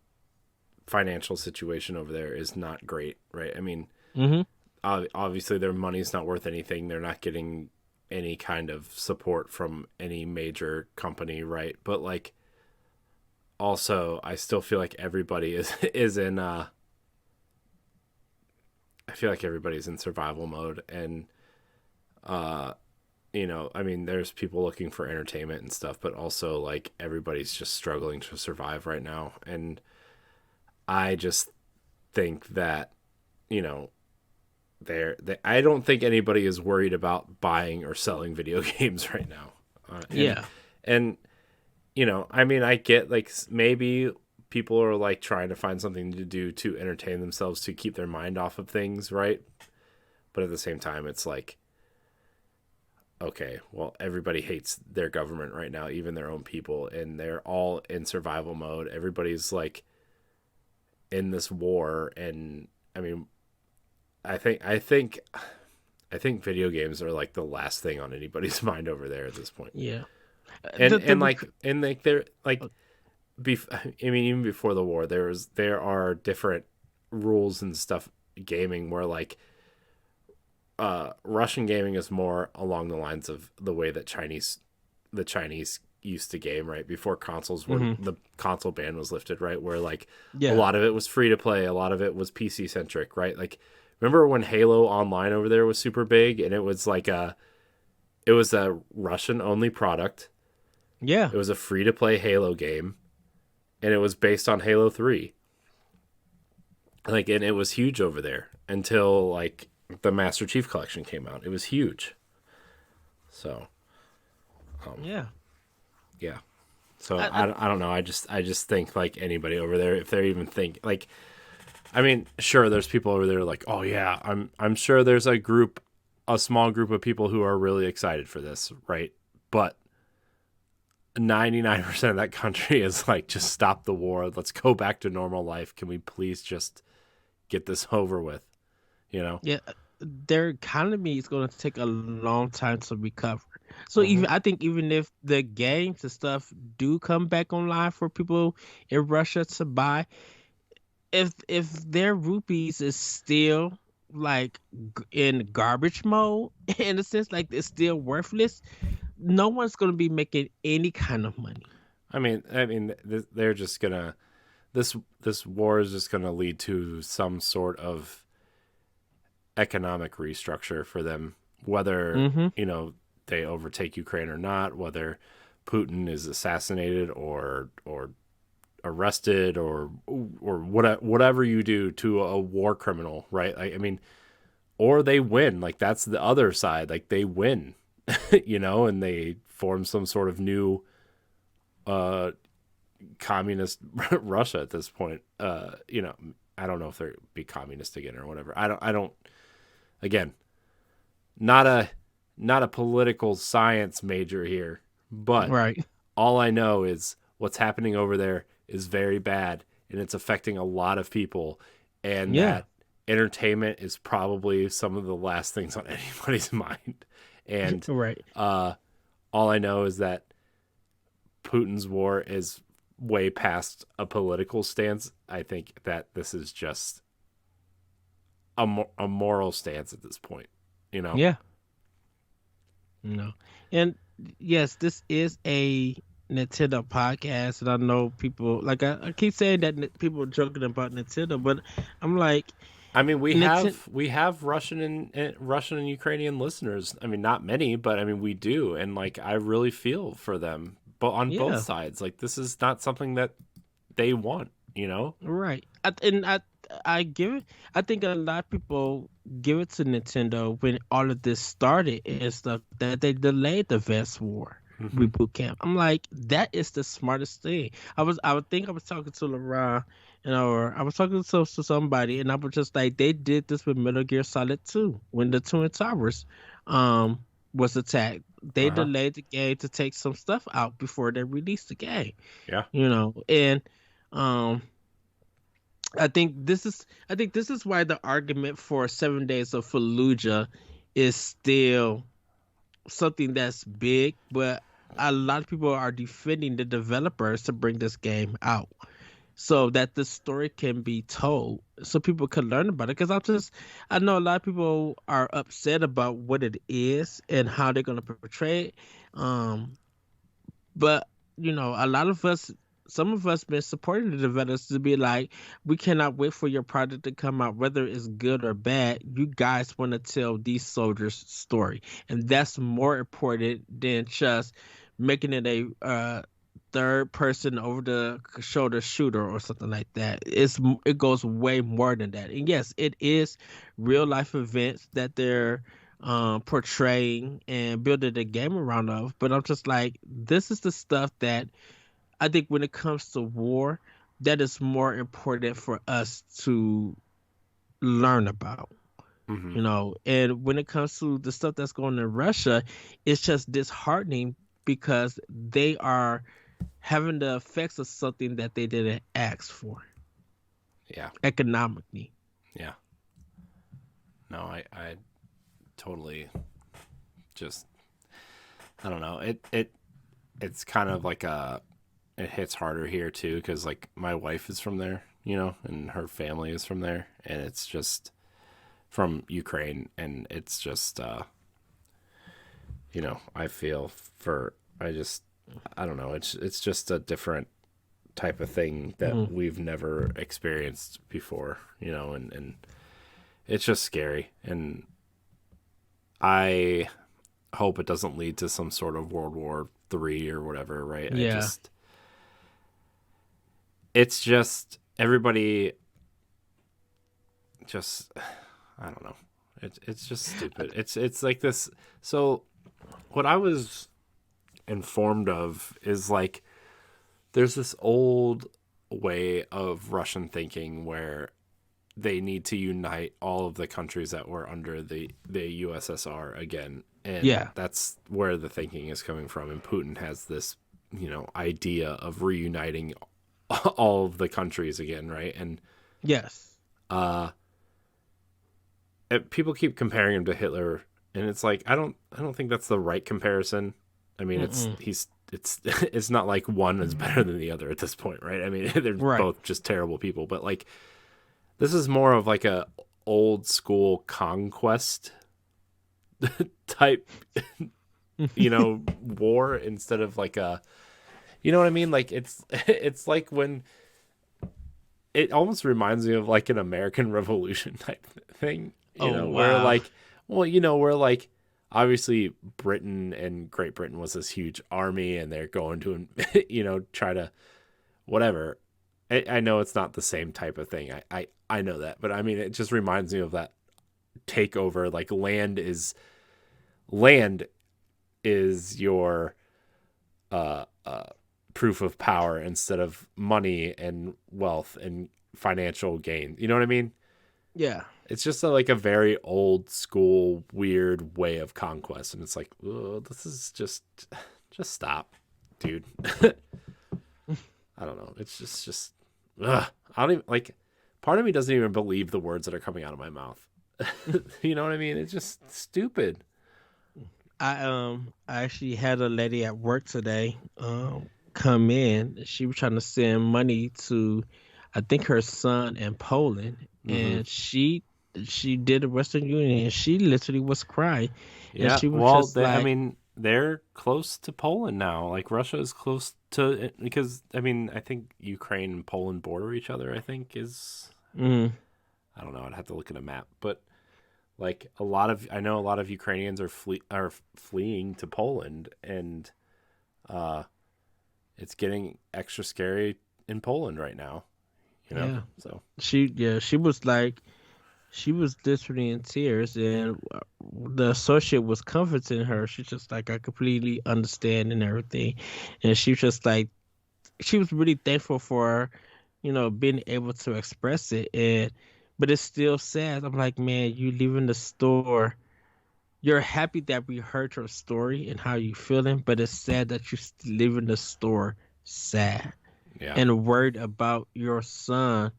financial situation over there is not great, right? I mean, Hmm. obviously their money's not worth anything. They're not getting any kind of support from any major company, right? But like also I still feel like everybody is is in I feel like everybody's in survival mode and uh I mean there's people looking for entertainment and stuff, but also like everybody's just struggling to survive right now. And I just think that, you know, I don't think anybody is worried about buying or selling video games right now. Yeah. And I mean, I get like maybe people are like trying to find something to do to entertain themselves to keep their mind off of things, right? But at the same time, it's like, okay, well, everybody hates their government right now, even their own people, and they're all in survival mode. Everybody's like in this war, and I mean, I think video games are like the last thing on anybody's mind over there at this point. Yeah. And they're like, I mean, even before the war, there are different rules and stuff gaming where like Russian gaming is more along the lines of the way that the Chinese used to game, right? Before consoles were the console ban was lifted, right? Where like a lot of it was free to play, a lot of it was PC centric, right? Like remember when Halo Online over there was super big and it was a Russian only product. Yeah. It was a free to play Halo game and it was based on Halo 3. Like and it was huge over there until like the Master Chief Collection came out. It was huge. So Yeah. yeah. So I don't know. I just think like anybody over there, if they're even like, I mean, sure, there's people over there like, oh yeah, I'm sure there's a small group of people who are really excited for this, right? But 99% of that country is like, just stop the war. Let's go back to normal life. Can we please just get this over with? You know? Yeah. Their economy is going to take a long time to recover. So I think even if the games and stuff do come back online for people in Russia to buy, if their rupees is still like in garbage mode in a sense, like it's still worthless, no one's going to be making any kind of money. I mean, they're just gonna this war is just gonna lead to some sort of economic restructure for them, whether they overtake Ukraine or not, whether Putin is assassinated or arrested or whatever you do to a war criminal, right? I mean, or they win. Like that's the other side. Like they win, and they form some sort of new communist Russia at this point. I don't know if they'll be communist again or whatever. I don't. Again, not a political science major here, but right. All I know is what's happening over there is very bad and it's affecting a lot of people, and that entertainment is probably some of the last things on anybody's mind. And right. All I know is that Putin's war is way past a political stance. I think that this is just a moral stance at this point, Yeah. No. And yes, this is a Nintendo podcast, and I know people like I keep saying that people are joking about Nintendo, but I'm like, I mean, we have Russian and Ukrainian listeners. I mean, not many, but I mean, we do, and like I really feel for them, but on both sides. Like this is not something that they want, Right. I give it. I think a lot of people give it to Nintendo when all of this started and stuff that they delayed the Vest War. reboot camp. I'm like, that is the smartest thing. I would think I was talking to LeBron, or I was talking to somebody, and I was just like, they did this with Metal Gear Solid 2 when the Twin Towers um was attacked. They Uh-huh. delayed the game to take some stuff out before they released the game. Yeah. And um I think this is why the argument for 7 Days of Fallujah is still something that's big, but a lot of people are defending the developers to bring this game out so that the story can be told so people can learn about it. Because I know a lot of people are upset about what it is and how they're going to portray it. Um, but a lot of us, some of us, been supporting the developers to be like, we cannot wait for your product to come out, whether it's good or bad. You guys want to tell these soldiers' story, and that's more important than just making it a third person over the shoulder shooter or something like that. It goes way more than that. And yes, it is real life events that they're portraying and building a game around of. But I'm just like, this is the stuff that I think when it comes to war, that is more important for us to learn about. Mm-hmm. And when it comes to the stuff that's going on in Russia, it's just disheartening because they are having the effects of something that they didn't ask for. Yeah. Economically. Yeah. No, I totally just, I don't know. It's kind of like it hits harder here too, because like my wife is from there, and her family is from there, and it's just from Ukraine, and it's just I feel I don't know, it's just a different type of thing that we've never experienced before, and it's just scary, and I hope it doesn't lead to some sort of World War III or whatever, right? Yeah. It's just everybody just, I don't know. It's just stupid. It's like this. So what I was informed of is like there's this old way of Russian thinking where they need to unite all of the countries that were under the USSR again. And that's where the thinking is coming from. And Putin has this, idea of reuniting all of the countries again, right? And yes, people keep comparing him to Hitler, and it's like I don't think that's the right comparison. I mean, it's not like one is better than the other at this point, right? I mean, they're both just terrible people, but like this is more of like a old school conquest type war instead of like a, you know what I mean? Like it's like when it almost reminds me of like an American Revolution type thing, where like, well, where like obviously Britain and Great Britain was this huge army and they're going to, try to whatever. I know it's not the same type of thing. I know that, but I mean, it just reminds me of that takeover. Like land is your proof of power instead of money and wealth and financial gain. You know what I mean? Yeah. It's just like a very old school, weird way of conquest. And it's like, oh, this is just stop, dude. I don't know. It's just, ugh. I don't even like, part of me doesn't even believe the words that are coming out of my mouth. You know what I mean? It's just stupid. I actually had a lady at work today come in. She was trying to send money to, I think, her son in Poland, and she did the Western Union, and she literally was crying. Yeah, and she was just like, I mean, they're close to Poland now. Like Russia is close to, because I mean, I think Ukraine and Poland border each other. I think is, I don't know. I'd have to look at a map, but like I know a lot of Ukrainians are fleeing to Poland, and it's getting extra scary in Poland right now. So she was like, she was literally in tears, and the associate was comforting her. She's just like, I completely understand and everything, and she was just like, she was really thankful for, being able to express it, and but it's still sad. I'm like, man, you leaving the store. You're happy that we heard your story and how you feeling, but it's sad that you leaving the store sad Yeah. and worried about your son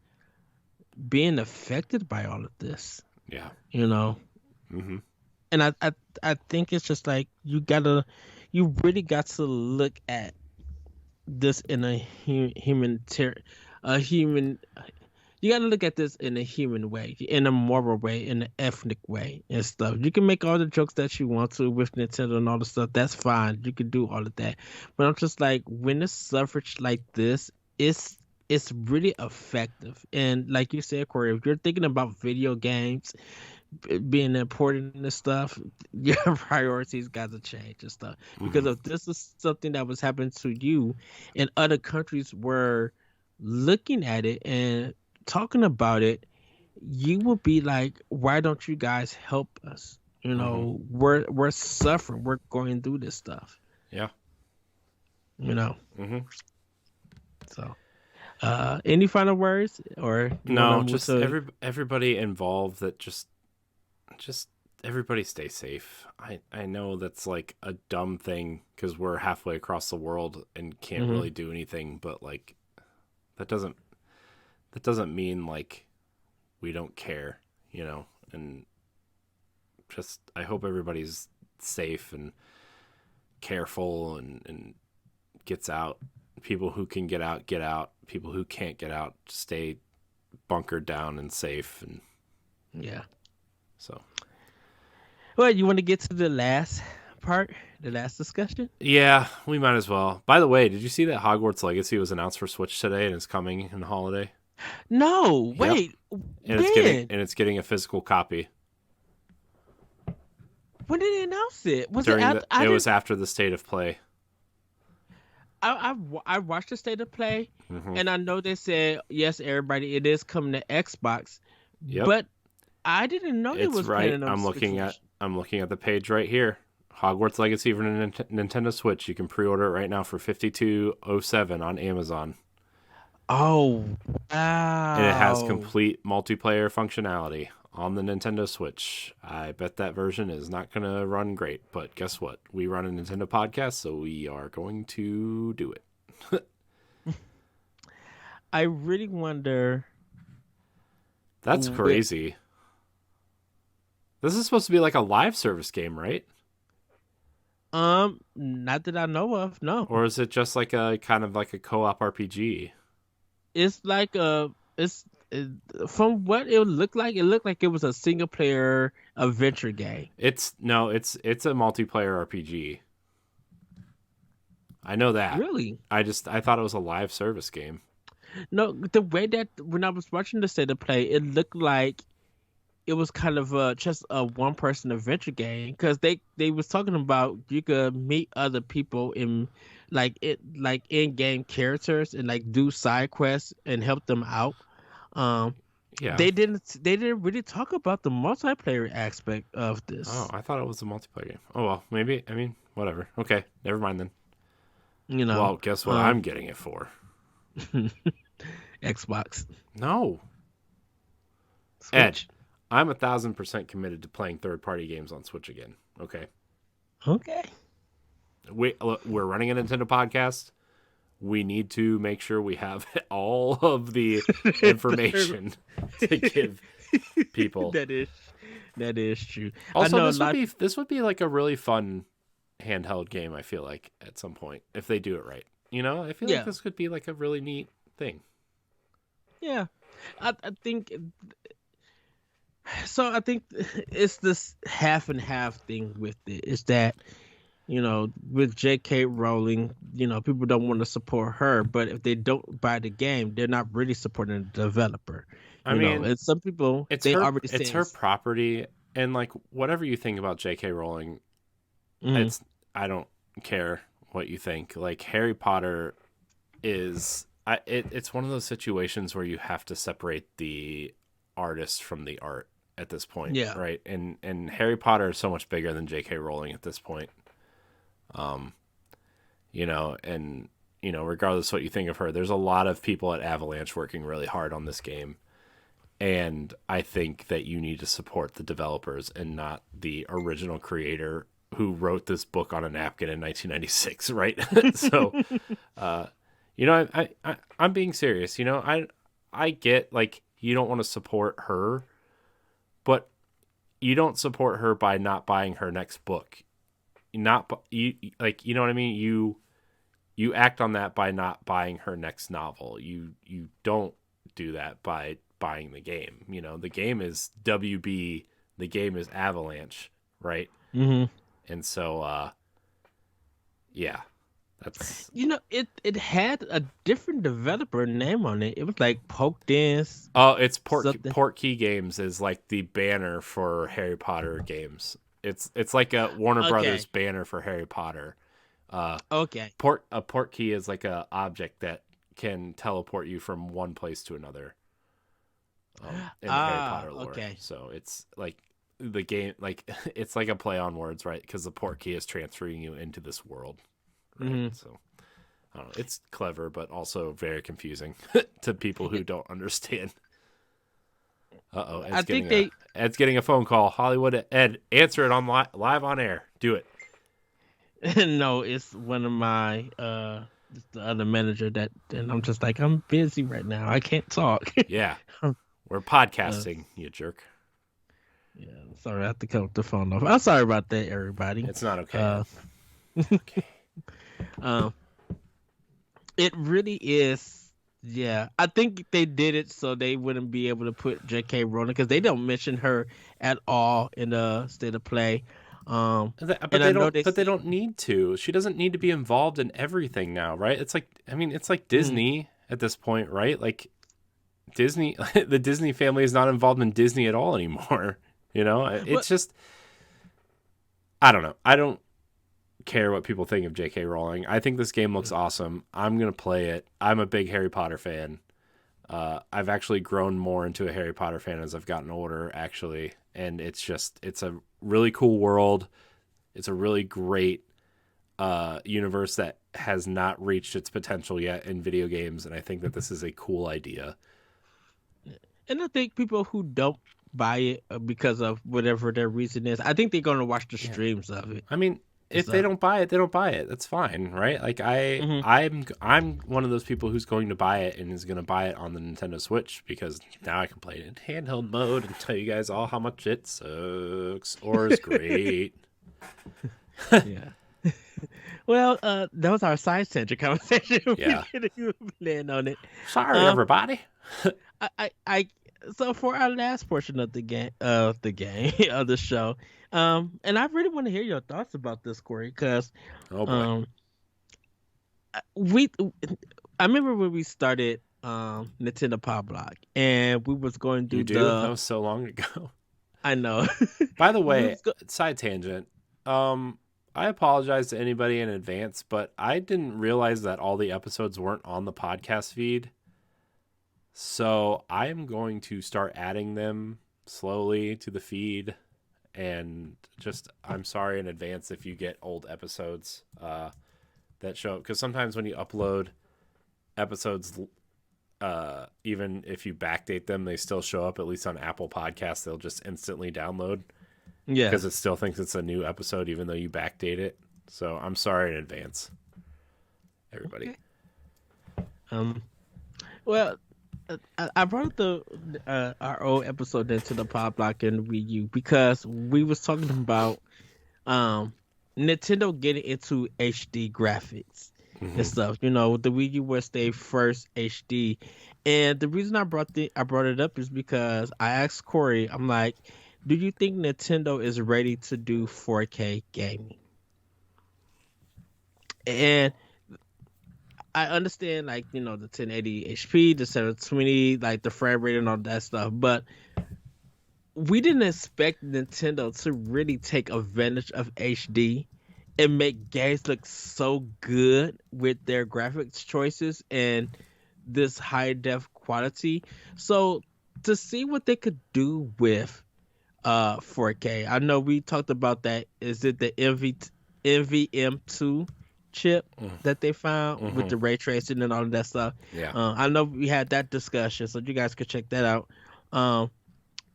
being affected by all of this, Yeah. you know. Mm-hmm. And I think it's just like you really got to look at this in a a human. You got to look at this in a human way, in a moral way, in an ethnic way, and stuff. You can make all the jokes that you want to with Nintendo and all the stuff. That's fine. You can do all of that. But I'm just like, when it's suffrage like this, it's really effective. And like you said, Corey, if you're thinking about video games being important and stuff, your priorities got to change and stuff. Because Mm-hmm. if this is something that was happening to you, and other countries were looking at it and talking about it, you would be like, why don't you guys help us? Mm-hmm. We're suffering. We're going through this stuff. Yeah. You know. Mm-hmm. So, any final words, or you want to No, move just to? everybody involved that just everybody stay safe. I know that's like a dumb thing because we're halfway across the world and can't Mhm. really do anything, but like that doesn't that doesn't mean like we don't care, you know. And just I hope everybody's safe and careful and gets out. People who can get out. People who can't get out, stay bunkered down and safe. And Yeah. so, Well, you want to get to the last part, the last discussion? yeah, we might as well. By the way, did you see that Hogwarts Legacy was announced for Switch today and it's coming in the holiday? No, Yep. wait. And When? it's getting a physical copy When did they announce it? Was it during after? it was after the state of play. I watched the state of play, Hmm. and I know they said yes, everybody, it is coming to Xbox, Yep. but I didn't know it It's was right. planning on Switch. I'm looking at the page right here. Hogwarts Legacy for Nintendo Switch. You can pre-order it right now for $52.07 on Amazon, Oh and it has wow! complete multiplayer functionality on the Nintendo Switch. I bet that version is not going to run great, but guess what? We run a Nintendo podcast, so we are going to do it. I really wonder. That's Where, crazy. This is supposed to be like a live service game, right? not that I know of. No, Or is it just like a kind of like a co-op RPG? it's like it's it, from what it looked like. It looked like it was a single player adventure game. It's no, it's a multiplayer RPG. I know that. Really? I thought it was a live service game. No, the way that when I was watching the state of play, it looked like it was kind of just a one person adventure game because they was talking about you could meet other people in like in game characters and like do side quests and help them out. Um, Yeah. they didn't really talk about the multiplayer aspect of Oh, this. I thought it was a multiplayer game. Oh well, maybe. I mean, whatever. Okay, never mind then. You know, Well, guess what I'm getting it for? Xbox No, Ed. Switch. I'm 1,000% committed to playing third-party games on Switch again. Okay, Okay. look, we're running a Nintendo podcast. We need to make sure we have all of the information to give people. That is true. I Also, know a lot. this would be like a really fun handheld game. I feel like at some point if they do it right. You know, I feel like Yeah, this could be like a really neat thing. yeah. I think so. I think it's this half and half thing with it. Is that with J.K. Rowling, people don't want to support her, but if they don't buy the game, they're not really supporting the developer. I mean, And some people they already it's say her property, and like whatever you think about J.K. Rowling, Mhm. I don't care what you think. Like Harry Potter it's one of those situations where you have to separate the artist from the art. at this point, Yeah. right? And Harry Potter is so much bigger than J.K. Rowling at this point. You know, and you know, regardless what you think of her, there's a lot of people at Avalanche working really hard on this game. And I think that you need to support the developers and not the original creator who wrote this book on a napkin in 1996, right? So, you know, I'm being serious. You know, I get like you don't want to support her, but you don't support her by not buying her next book. You like, you know what I mean? You act on that by not buying her next novel. You don't do that by buying the game. You know, the game is WB, the game is Avalanche, right? Mm-hmm. And so, yeah, that's... You know, it had a different developer name on it. It was like Poke Dance. Oh, it's Portkey Games is like the banner for Harry Potter games. It's like a Warner Brothers banner for Harry Potter. Okay. A portkey is like a object that can teleport you from one place to another. In the Harry Potter lore. Okay. So it's like the game, like it's like a play on words, right? Because the portkey is transferring you into this world, right? Mm-hmm. So I don't know. It's clever, but also very confusing to people who don't understand. Ed's getting a phone call. Hollywood Ed, answer it on live on air. Do it. No, it's one of my it's the other manager and I'm just like, I'm busy right now. I can't talk. Yeah. We're podcasting, you jerk. Yeah, sorry, I have to cut the phone off. I'm sorry about that, everybody. It's not okay. Okay. It really is. Yeah, I think they did it so they wouldn't be able to put J.K. Rowling because they don't mention her at all in the state of play. But they don't need to. She doesn't need to be involved in everything now, right? It's like, I mean, it's like Disney at this point, right? Like Disney, the Disney family is not involved in Disney at all anymore. You know, it's just, I don't know. I don't care what people think of J.K. Rowling. I think this game looks awesome. I'm going to play it. I'm a big Harry Potter fan. I've actually grown more into a Harry Potter fan as I've gotten older, actually. And it's a really cool world. It's a really great universe that has not reached its potential yet in video games. And I think that this is a cool idea. And I think people who don't buy it because of whatever their reason is, I think they're going to watch the streams of it. I mean, if they don't buy it, they don't buy it. That's fine, right? Like I'm one of those people who's going to buy it and is going to buy it on the Nintendo Switch because now I can play it in handheld mode and tell you guys all how much it sucks or is great. Yeah. Well, that was our science center conversation. Yeah. We land on it. Sorry, everybody. So for our last portion of the game of the show, and I really want to hear your thoughts about this, Corey, because I remember when we started Nintendo Pop Block, and we was going to do that was so long ago. I know. By the way, side tangent. I apologize to anybody in advance, but I didn't realize that all the episodes weren't on the podcast feed. So I'm going to start adding them slowly to the feed, and I'm sorry in advance if you get old episodes that show up, because sometimes when you upload episodes, even if you backdate them, they still show up. At least on Apple Podcasts, they'll just instantly download. Yeah, because it still thinks it's a new episode even though you backdate it. So I'm sorry in advance, everybody. Okay. Well, I brought our old episode into the Pop Block and Wii U because we was talking about Nintendo getting into HD graphics and stuff. You know, the Wii U was their first HD, and the reason I brought it up is because I asked Corey, I'm like, do you think Nintendo is ready to do 4K gaming? And I understand, like, you know, the 1080 HP, the 720, like the frame rate and all that stuff, but we didn't expect Nintendo to really take advantage of HD and make games look so good with their graphics choices and this high def quality. So to see what they could do with 4K. I know we talked about that. Is it the NVM2 chip that they found with Mm-hmm. the ray tracing and all of that stuff? Yeah. I know we had that discussion, so you guys could check that out. Um,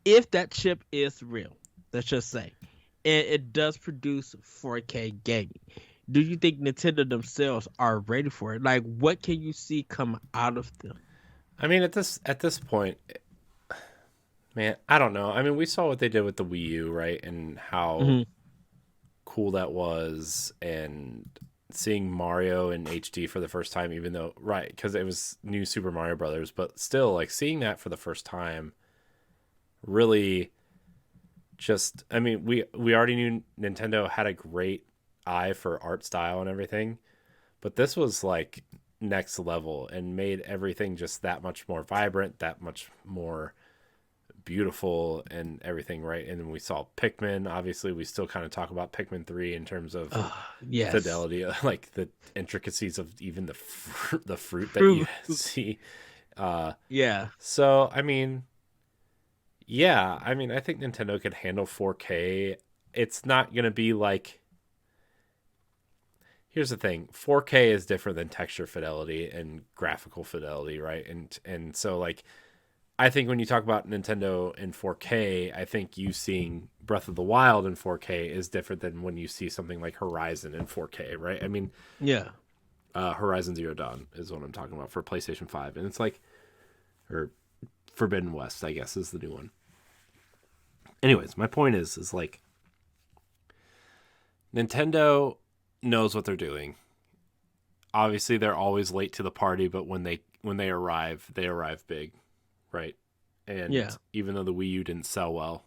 if that chip is real, let's just say, and it does produce 4K gaming, do you think Nintendo themselves are ready for it? Like, what can you see come out of them? I mean, at this point, man, I don't know. I mean, we saw what they did with the Wii U, right? And how Hmm. cool that was, and seeing Mario in HD for the first time, even though, right, because it was new Super Mario Brothers, but still, like, seeing that for the first time really just, I mean, we already knew Nintendo had a great eye for art style and everything, but this was like next level and made everything just that much more vibrant, that much more beautiful and everything, right? And then we saw Pikmin. Obviously, we still kind of talk about Pikmin 3 in terms of Yes. fidelity, like the intricacies of even the fruit that you True. see. Yeah. So, I mean, yeah, I mean, I think Nintendo could handle 4K. It's not going to be like, here's the thing, 4K is different than texture fidelity and graphical fidelity, right? And so like I think when you talk about Nintendo in 4K, I think you seeing Breath of the Wild in 4K is different than when you see something like Horizon in 4K, right? I mean, Yeah. Horizon Zero Dawn is what I'm talking about for PlayStation 5. And it's like, or Forbidden West, I guess, is the new one. Anyways, my point is like, Nintendo knows what they're doing. Obviously, they're always late to the party, but when they arrive big, right? And Yeah. even though the Wii U didn't sell well,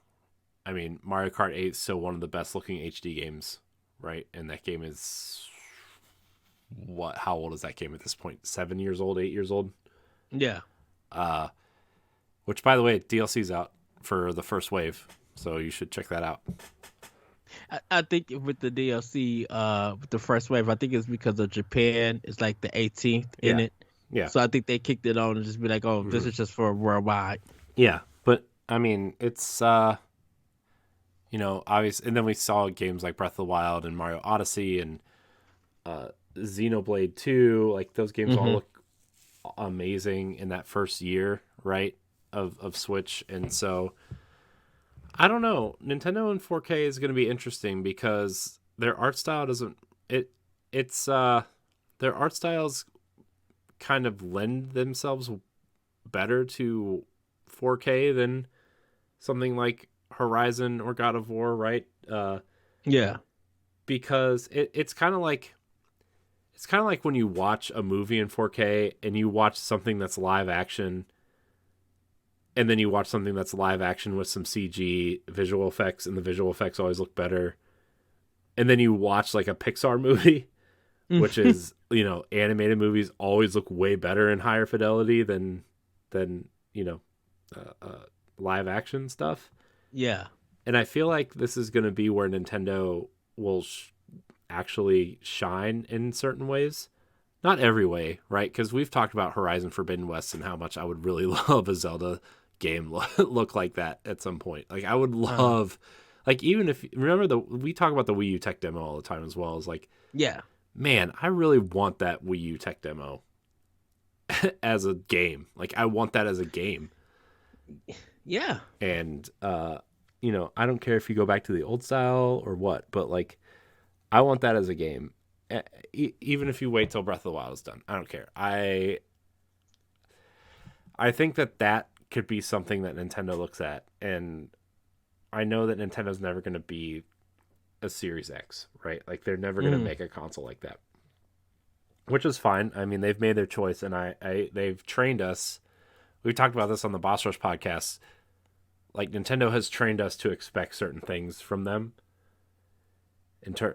I mean, Mario Kart 8 is still one of the best looking HD games, right? And that game is what? How old is that game at this point? 7 years old, 8 years old. Yeah. Which, by the way, DLC's out for the first wave, so you should check that out. I think with the DLC, with the first wave, I think it's because of Japan. It's like the 18th in Yeah, it. yeah, So I think they kicked it on and just be like, oh, this is just for worldwide. yeah. But I mean, it's obvious. And then we saw games like Breath of the Wild and Mario Odyssey and Xenoblade 2. Like those games all Hmm. look amazing in that first year, right? Of Switch. And so I don't know. Nintendo in 4K is going to be interesting because their art style doesn't it's their art styles kind of lend themselves better to 4K than something like Horizon or God of War, right? Yeah. Because it's kind of like when you watch a movie in 4K and you watch something that's live action, and then you watch something that's live action with some CG visual effects, and the visual effects always look better. And then you watch like a Pixar movie, which is, animated movies always look way better in higher fidelity than you know live action stuff. Yeah. And I feel like this is going to be where Nintendo will actually shine in certain ways. Not every way, right? Because we've talked about Horizon Forbidden West and how much I would really love a Zelda game look like that at some point. Like I would love, like even if remember we talk about the Wii U tech demo all the time as well. As like, Yeah. man, I really want that Wii U tech demo as a game. Like I want that as a game. Yeah. And I don't care if you go back to the old style or what, but like I want that as a game. Even if you wait till Breath of the Wild is done, I don't care. I think that could be something that Nintendo looks at, and I know that Nintendo's never going to be a Series X, right? Like they're never going to make a console like that, which is fine. I mean, they've made their choice, and they've trained us. We talked about this on the Boss Rush podcast. Like Nintendo has trained us to expect certain things from them.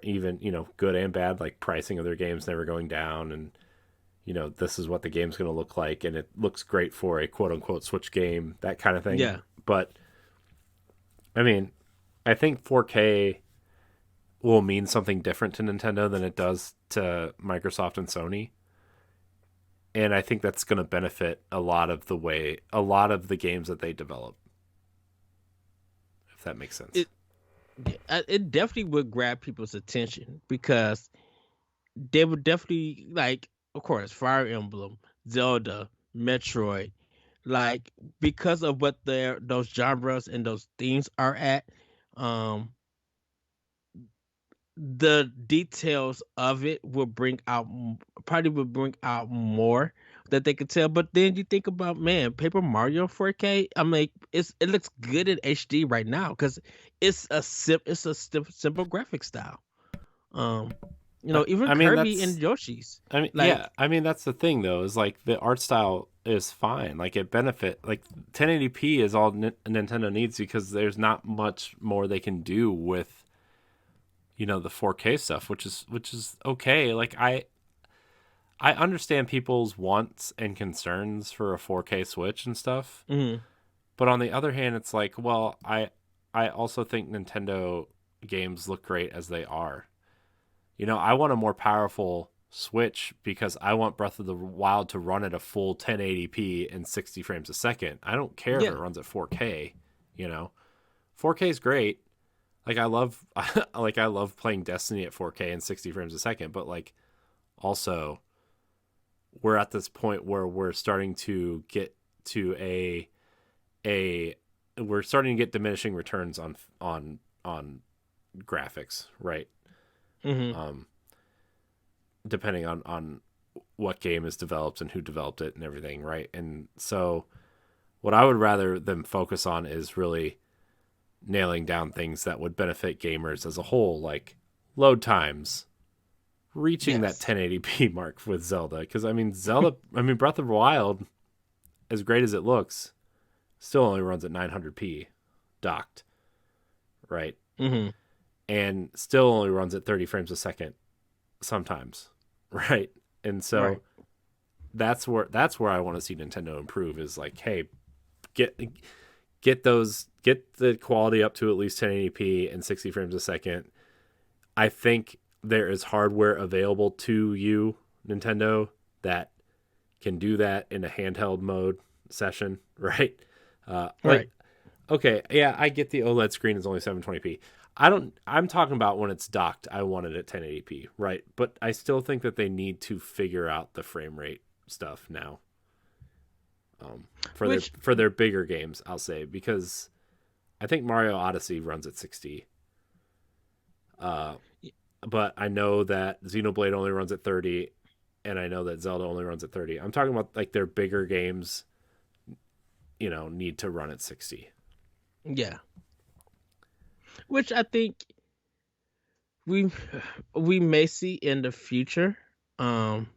Even good and bad, like pricing of their games never going down, and this is what the game's going to look like, and it looks great for a quote unquote Switch game, that kind of thing. Yeah. But I mean, I think 4K will mean something different to Nintendo than it does to Microsoft and Sony, and I think that's going to benefit a lot of the games that they develop. that makes sense. It definitely would grab people's attention because they would definitely like, of course, Fire Emblem, Zelda, Metroid, like because of what their those genres and those themes are at. Um, the details of it will bring out probably will bring out more that they could tell. But then you think about, man, Paper Mario 4K. I'm like, it looks good in HD right now because it's a simple graphic style. Um, even I mean, Kirby that's and Yoshi's. I mean, Like, yeah, I mean that's the thing though, is like the art style is fine. Like it benefit like 1080p is all Nintendo needs because there's not much more they can do with the 4K stuff, which is okay. Like I understand people's wants and concerns for a 4K Switch and stuff, mhm, but on the other hand, it's like, well, I also think Nintendo games look great as they are. I want a more powerful Switch because I want Breath of the Wild to run at a full 1080p and 60 frames a second. I don't care if yeah, it runs at 4K, 4K is great. Like I love I love playing Destiny at 4K and 60 frames a second, but like also we're at this point where we're starting to get to a we're starting to get diminishing returns on graphics, right? mhm, Um Depending on what game is developed and who developed it and everything, right? And so what I would rather them focus on is really nailing down things that would benefit gamers as a whole, like load times, reaching that yes, 1080p mark with Zelda. Because I mean Breath of the Wild, as great as it looks, still only runs at 900p docked, right? mhm, And still only runs at 30 frames a second sometimes, right? And so right, that's where I want to see Nintendo improve is like, hey, get get the quality up to at least 1080p and 60 frames a second. I think there is hardware available to you, Nintendo, that can do that in a handheld mode session, right? Like, right. okay, yeah, I get the OLED screen is only 720p. I'm talking about when it's docked, I want it at 1080p, right? But I still think that they need to figure out the frame rate stuff now. For their Which, for their bigger games, I'll say, because I think Mario Odyssey runs at 60. Uh, but I know that Xenoblade only runs at 30, and I know that Zelda only runs at 30. I'm talking about like their bigger games, need to run at 60. yeah, which I think we we may see in the future. Um,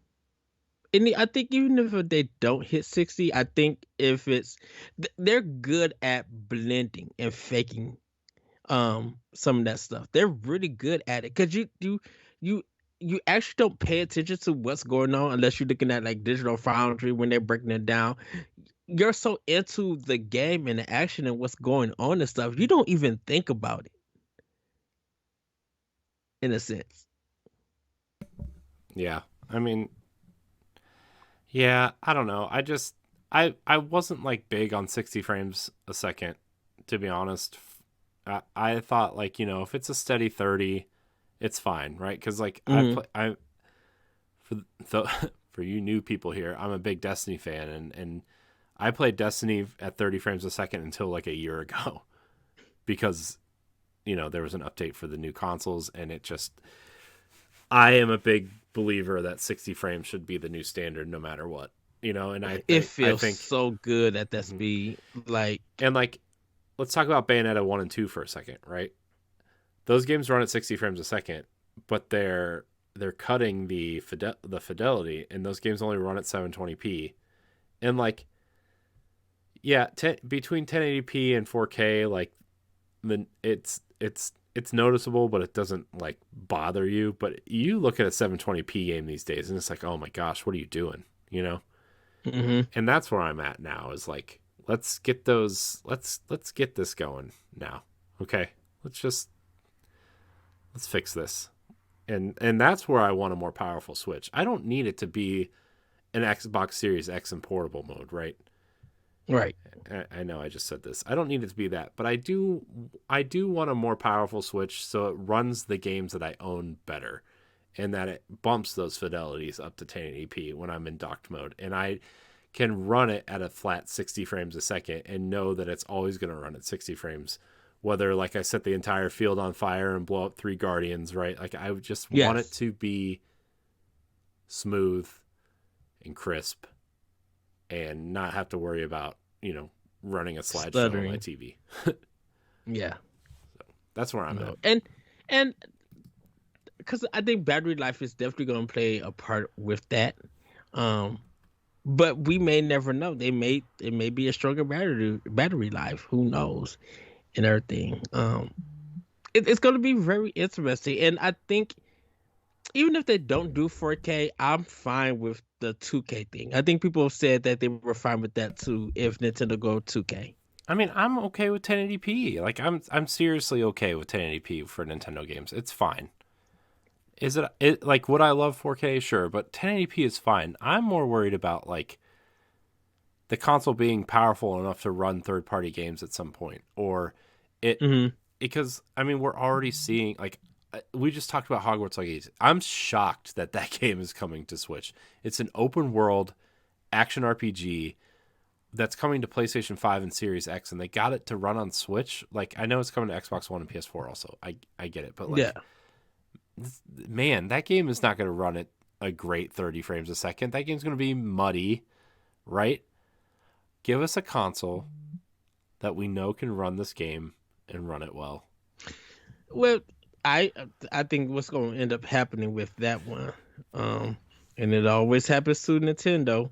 I think even if they don't hit 60, I think if they're good at blending and faking some of that stuff. They're really good at it because you you actually don't pay attention to what's going on unless you're looking at like Digital Foundry when they're breaking it down. You're so into the game and the action and what's going on and stuff, you don't even think about it in a sense. Yeah. I mean, yeah, I don't know. I wasn't like big on 60 frames a second, to be honest. I thought like, if it's a steady 30, it's fine, right? Cuz like Hmm. for the for you new people here, I'm a big Destiny fan and I played Destiny at 30 frames a second until like a year ago because there was an update for the new consoles and I am a big believer that 60 frames should be the new standard no matter what. And It I feels think so good at that mhm. speed. Like, And like let's talk about Bayonetta 1 and 2 for a second, right? Those games run at 60 frames a second, but they're cutting the fidelity and those games only run at 720p. And like yeah, between 1080p and 4K, like it's noticeable, but it doesn't like bother you. But you look at a 720p game these days, and it's like, oh my gosh, what are you doing? hmm And that's where I'm at now. Is like, let's get those. Let's get this going now. Okay, let's fix this. And that's where I want a more powerful Switch. I don't need it to be an Xbox Series X in portable mode, right? Right. I know I just said this. I don't need it to be that, but I do want a more powerful Switch so it runs the games that I own better, and that it bumps those fidelities up to 1080p when I'm in docked mode, and I can run it at a flat 60 frames a second and know that it's always going to run at 60 frames, whether like I set the entire field on fire and blow up 3 Guardians, right? Like I just want it to be smooth and crisp and not have to worry about, running a slideshow on my TV. Yeah. So that's where I'm at. And because I think battery life is definitely going to play a part with that. But we may never know. It may be a stronger battery life. Who knows? And everything. It's going to be very interesting. And I think even if they don't do 4K, I'm fine with the 2K thing. I think people have said that they were fine with that too if Nintendo go 2K. I mean, I'm okay with 1080p. Like I'm seriously okay with 1080p for Nintendo games. It's fine. Is it like would I love 4K? Sure, but 1080p is fine. I'm more worried about like the console being powerful enough to run third-party games at some point, or it because I mean we're already seeing like. We just talked about Hogwarts Legacy. I'm shocked that game is coming to Switch. It's an open world action RPG that's coming to PlayStation 5 and Series X, and they got it to run on Switch. Like, I know it's coming to Xbox One and PS4 also. I get it. But, like, man, that game is not going to run at a great 30 frames a second. That game's going to be muddy, right? Give us a console that we know can run this game and run it well. Well, I think what's going to end up happening with that one, and it always happens to Nintendo.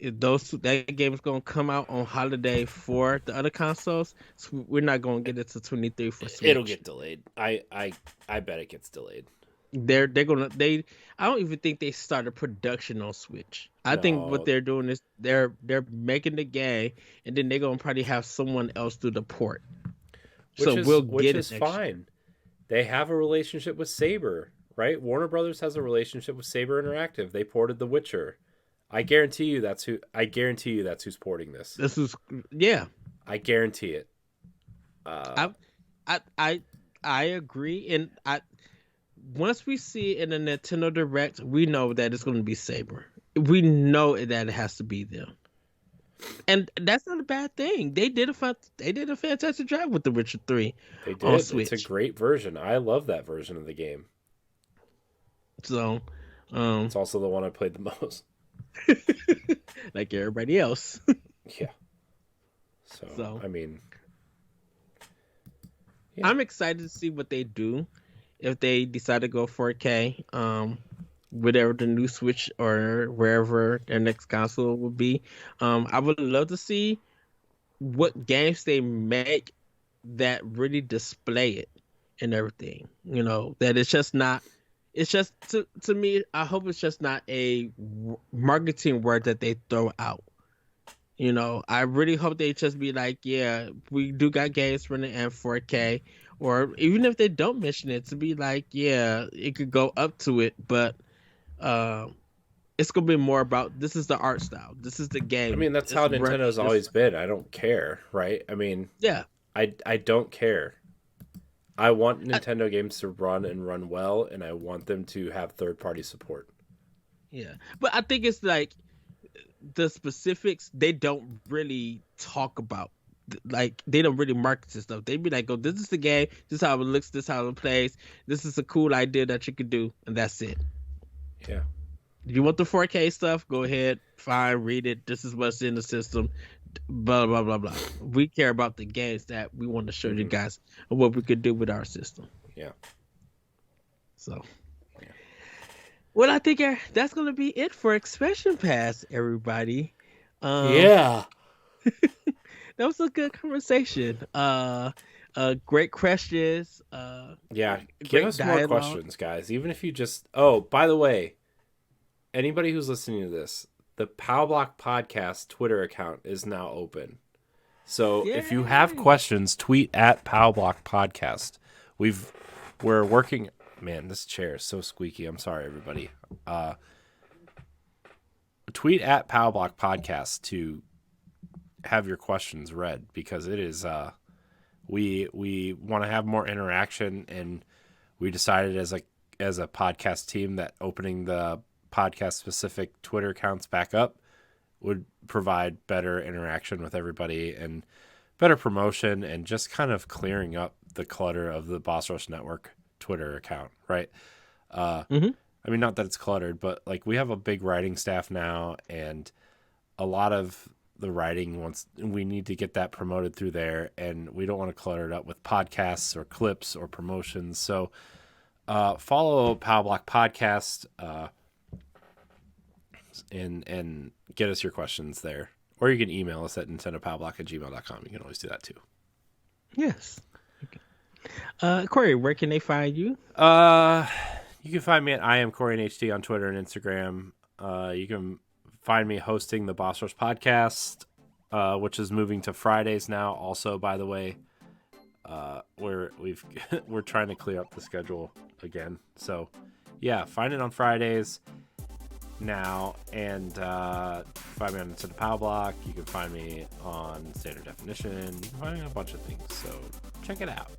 That game is going to come out on holiday for the other consoles, so we're not going to get it to 23 for Switch. It'll get delayed. I bet it gets delayed. I don't even think they started production on Switch. I think what they're doing is they're making the game, and then they're going to probably have someone else do the port. Which is fine. They have a relationship with Saber, right? Warner Brothers has a relationship with Saber Interactive. They ported The Witcher. I guarantee you that's who's porting this. This is I guarantee it. I agree, and once we see it in a Nintendo Direct, we know that it's going to be Saber. We know that it has to be them. And that's not a bad thing. They did a fantastic job with The Witcher 3. They did. On Switch. It's a great version. I love that version of the game. So, it's also the one I played the most. Like everybody else. Yeah. So I mean, yeah. I'm excited to see what they do if they decide to go 4K. Whatever the new Switch or wherever their next console will be. I would love to see what games they make that really display it and everything. That it's just not. It's just to me. I hope it's just not a marketing word that they throw out. I really hope they just be like, yeah, we do got games running at 4K, or even if they don't mention it, to be like, yeah, it could go up to it, but. It's gonna be more about this is the art style. This is the game. I mean, that's how Nintendo's always been. I don't care, right? I mean, yeah, I don't care. I want Nintendo games to run and run well, and I want them to have third-party support. Yeah, but I think it's like the specifics they don't really talk about. Like, they don't really market this stuff. They'd be like, "Oh, this is the game. This is how it looks. This is how it plays. This is a cool idea that you could do," and that's it. Yeah. If you want the 4K stuff, go ahead. Fine, read it. This is what's in the system. Blah, blah, blah, blah. We care about the games that we want to show you guys what we could do with our system. Yeah. So. Yeah. Well, I think that's going to be it for Expansion Pass, everybody. Yeah. That was a good conversation. Great questions. Yeah, give us more questions, guys. Even if you just... Oh, by the way, anybody who's listening to this, the Pow Block Podcast Twitter account is now open. So if you have questions, tweet at Pow Block Podcast. We're working... Man, this chair is so squeaky. I'm sorry, everybody. Tweet at Pow Block Podcast to have your questions read, because it is we want to have more interaction, and we decided as a podcast team that opening the podcast specific Twitter accounts back up would provide better interaction with everybody and better promotion, and just kind of clearing up the clutter of the Boss Rush Network Twitter account, right? I mean, not that it's cluttered, but like we have a big writing staff now, and a lot of the writing we need to get that promoted through there, and we don't want to clutter it up with podcasts or clips or promotions. So follow Power Block Podcast and get us your questions there. Or you can email us at nintendopowerblock@gmail.com. You can always do that too. Yes. Okay. Corey, where can they find you? You can find me at I am CoreyNHD on Twitter and Instagram. You can find me hosting the Boss Rush podcast, which is moving to Fridays now. Also, by the way, we're trying to clear up the schedule again. So, yeah, find it on Fridays now, and find me on the Power Block. You can find me on Standard Definition. You can find me on a bunch of things. So check it out.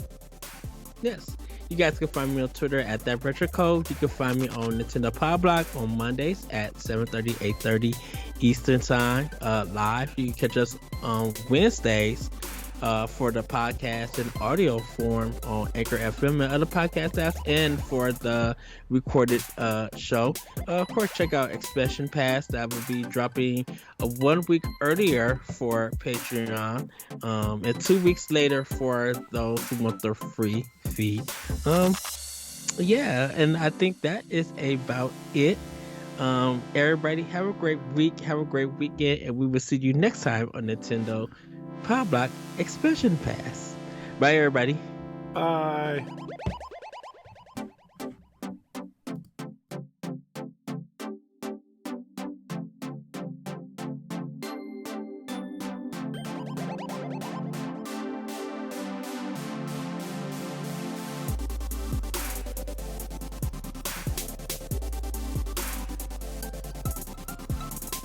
Yes. You guys can find me on Twitter at that retro code. You can find me on Nintendo Power Block on Mondays at 7:30, 8:30 Eastern Time live. You can catch us on Wednesdays for the podcast in audio form on Anchor FM and other podcast apps, and for the recorded show. Of course, check out Expression Pass. That will be dropping 1 week earlier for Patreon, and 2 weeks later for those who want the free feed. Yeah, and I think that is about it. Everybody have a great week, have a great weekend, and we will see you next time on Nintendo Power Block Expansion Pass. Bye, everybody. Bye.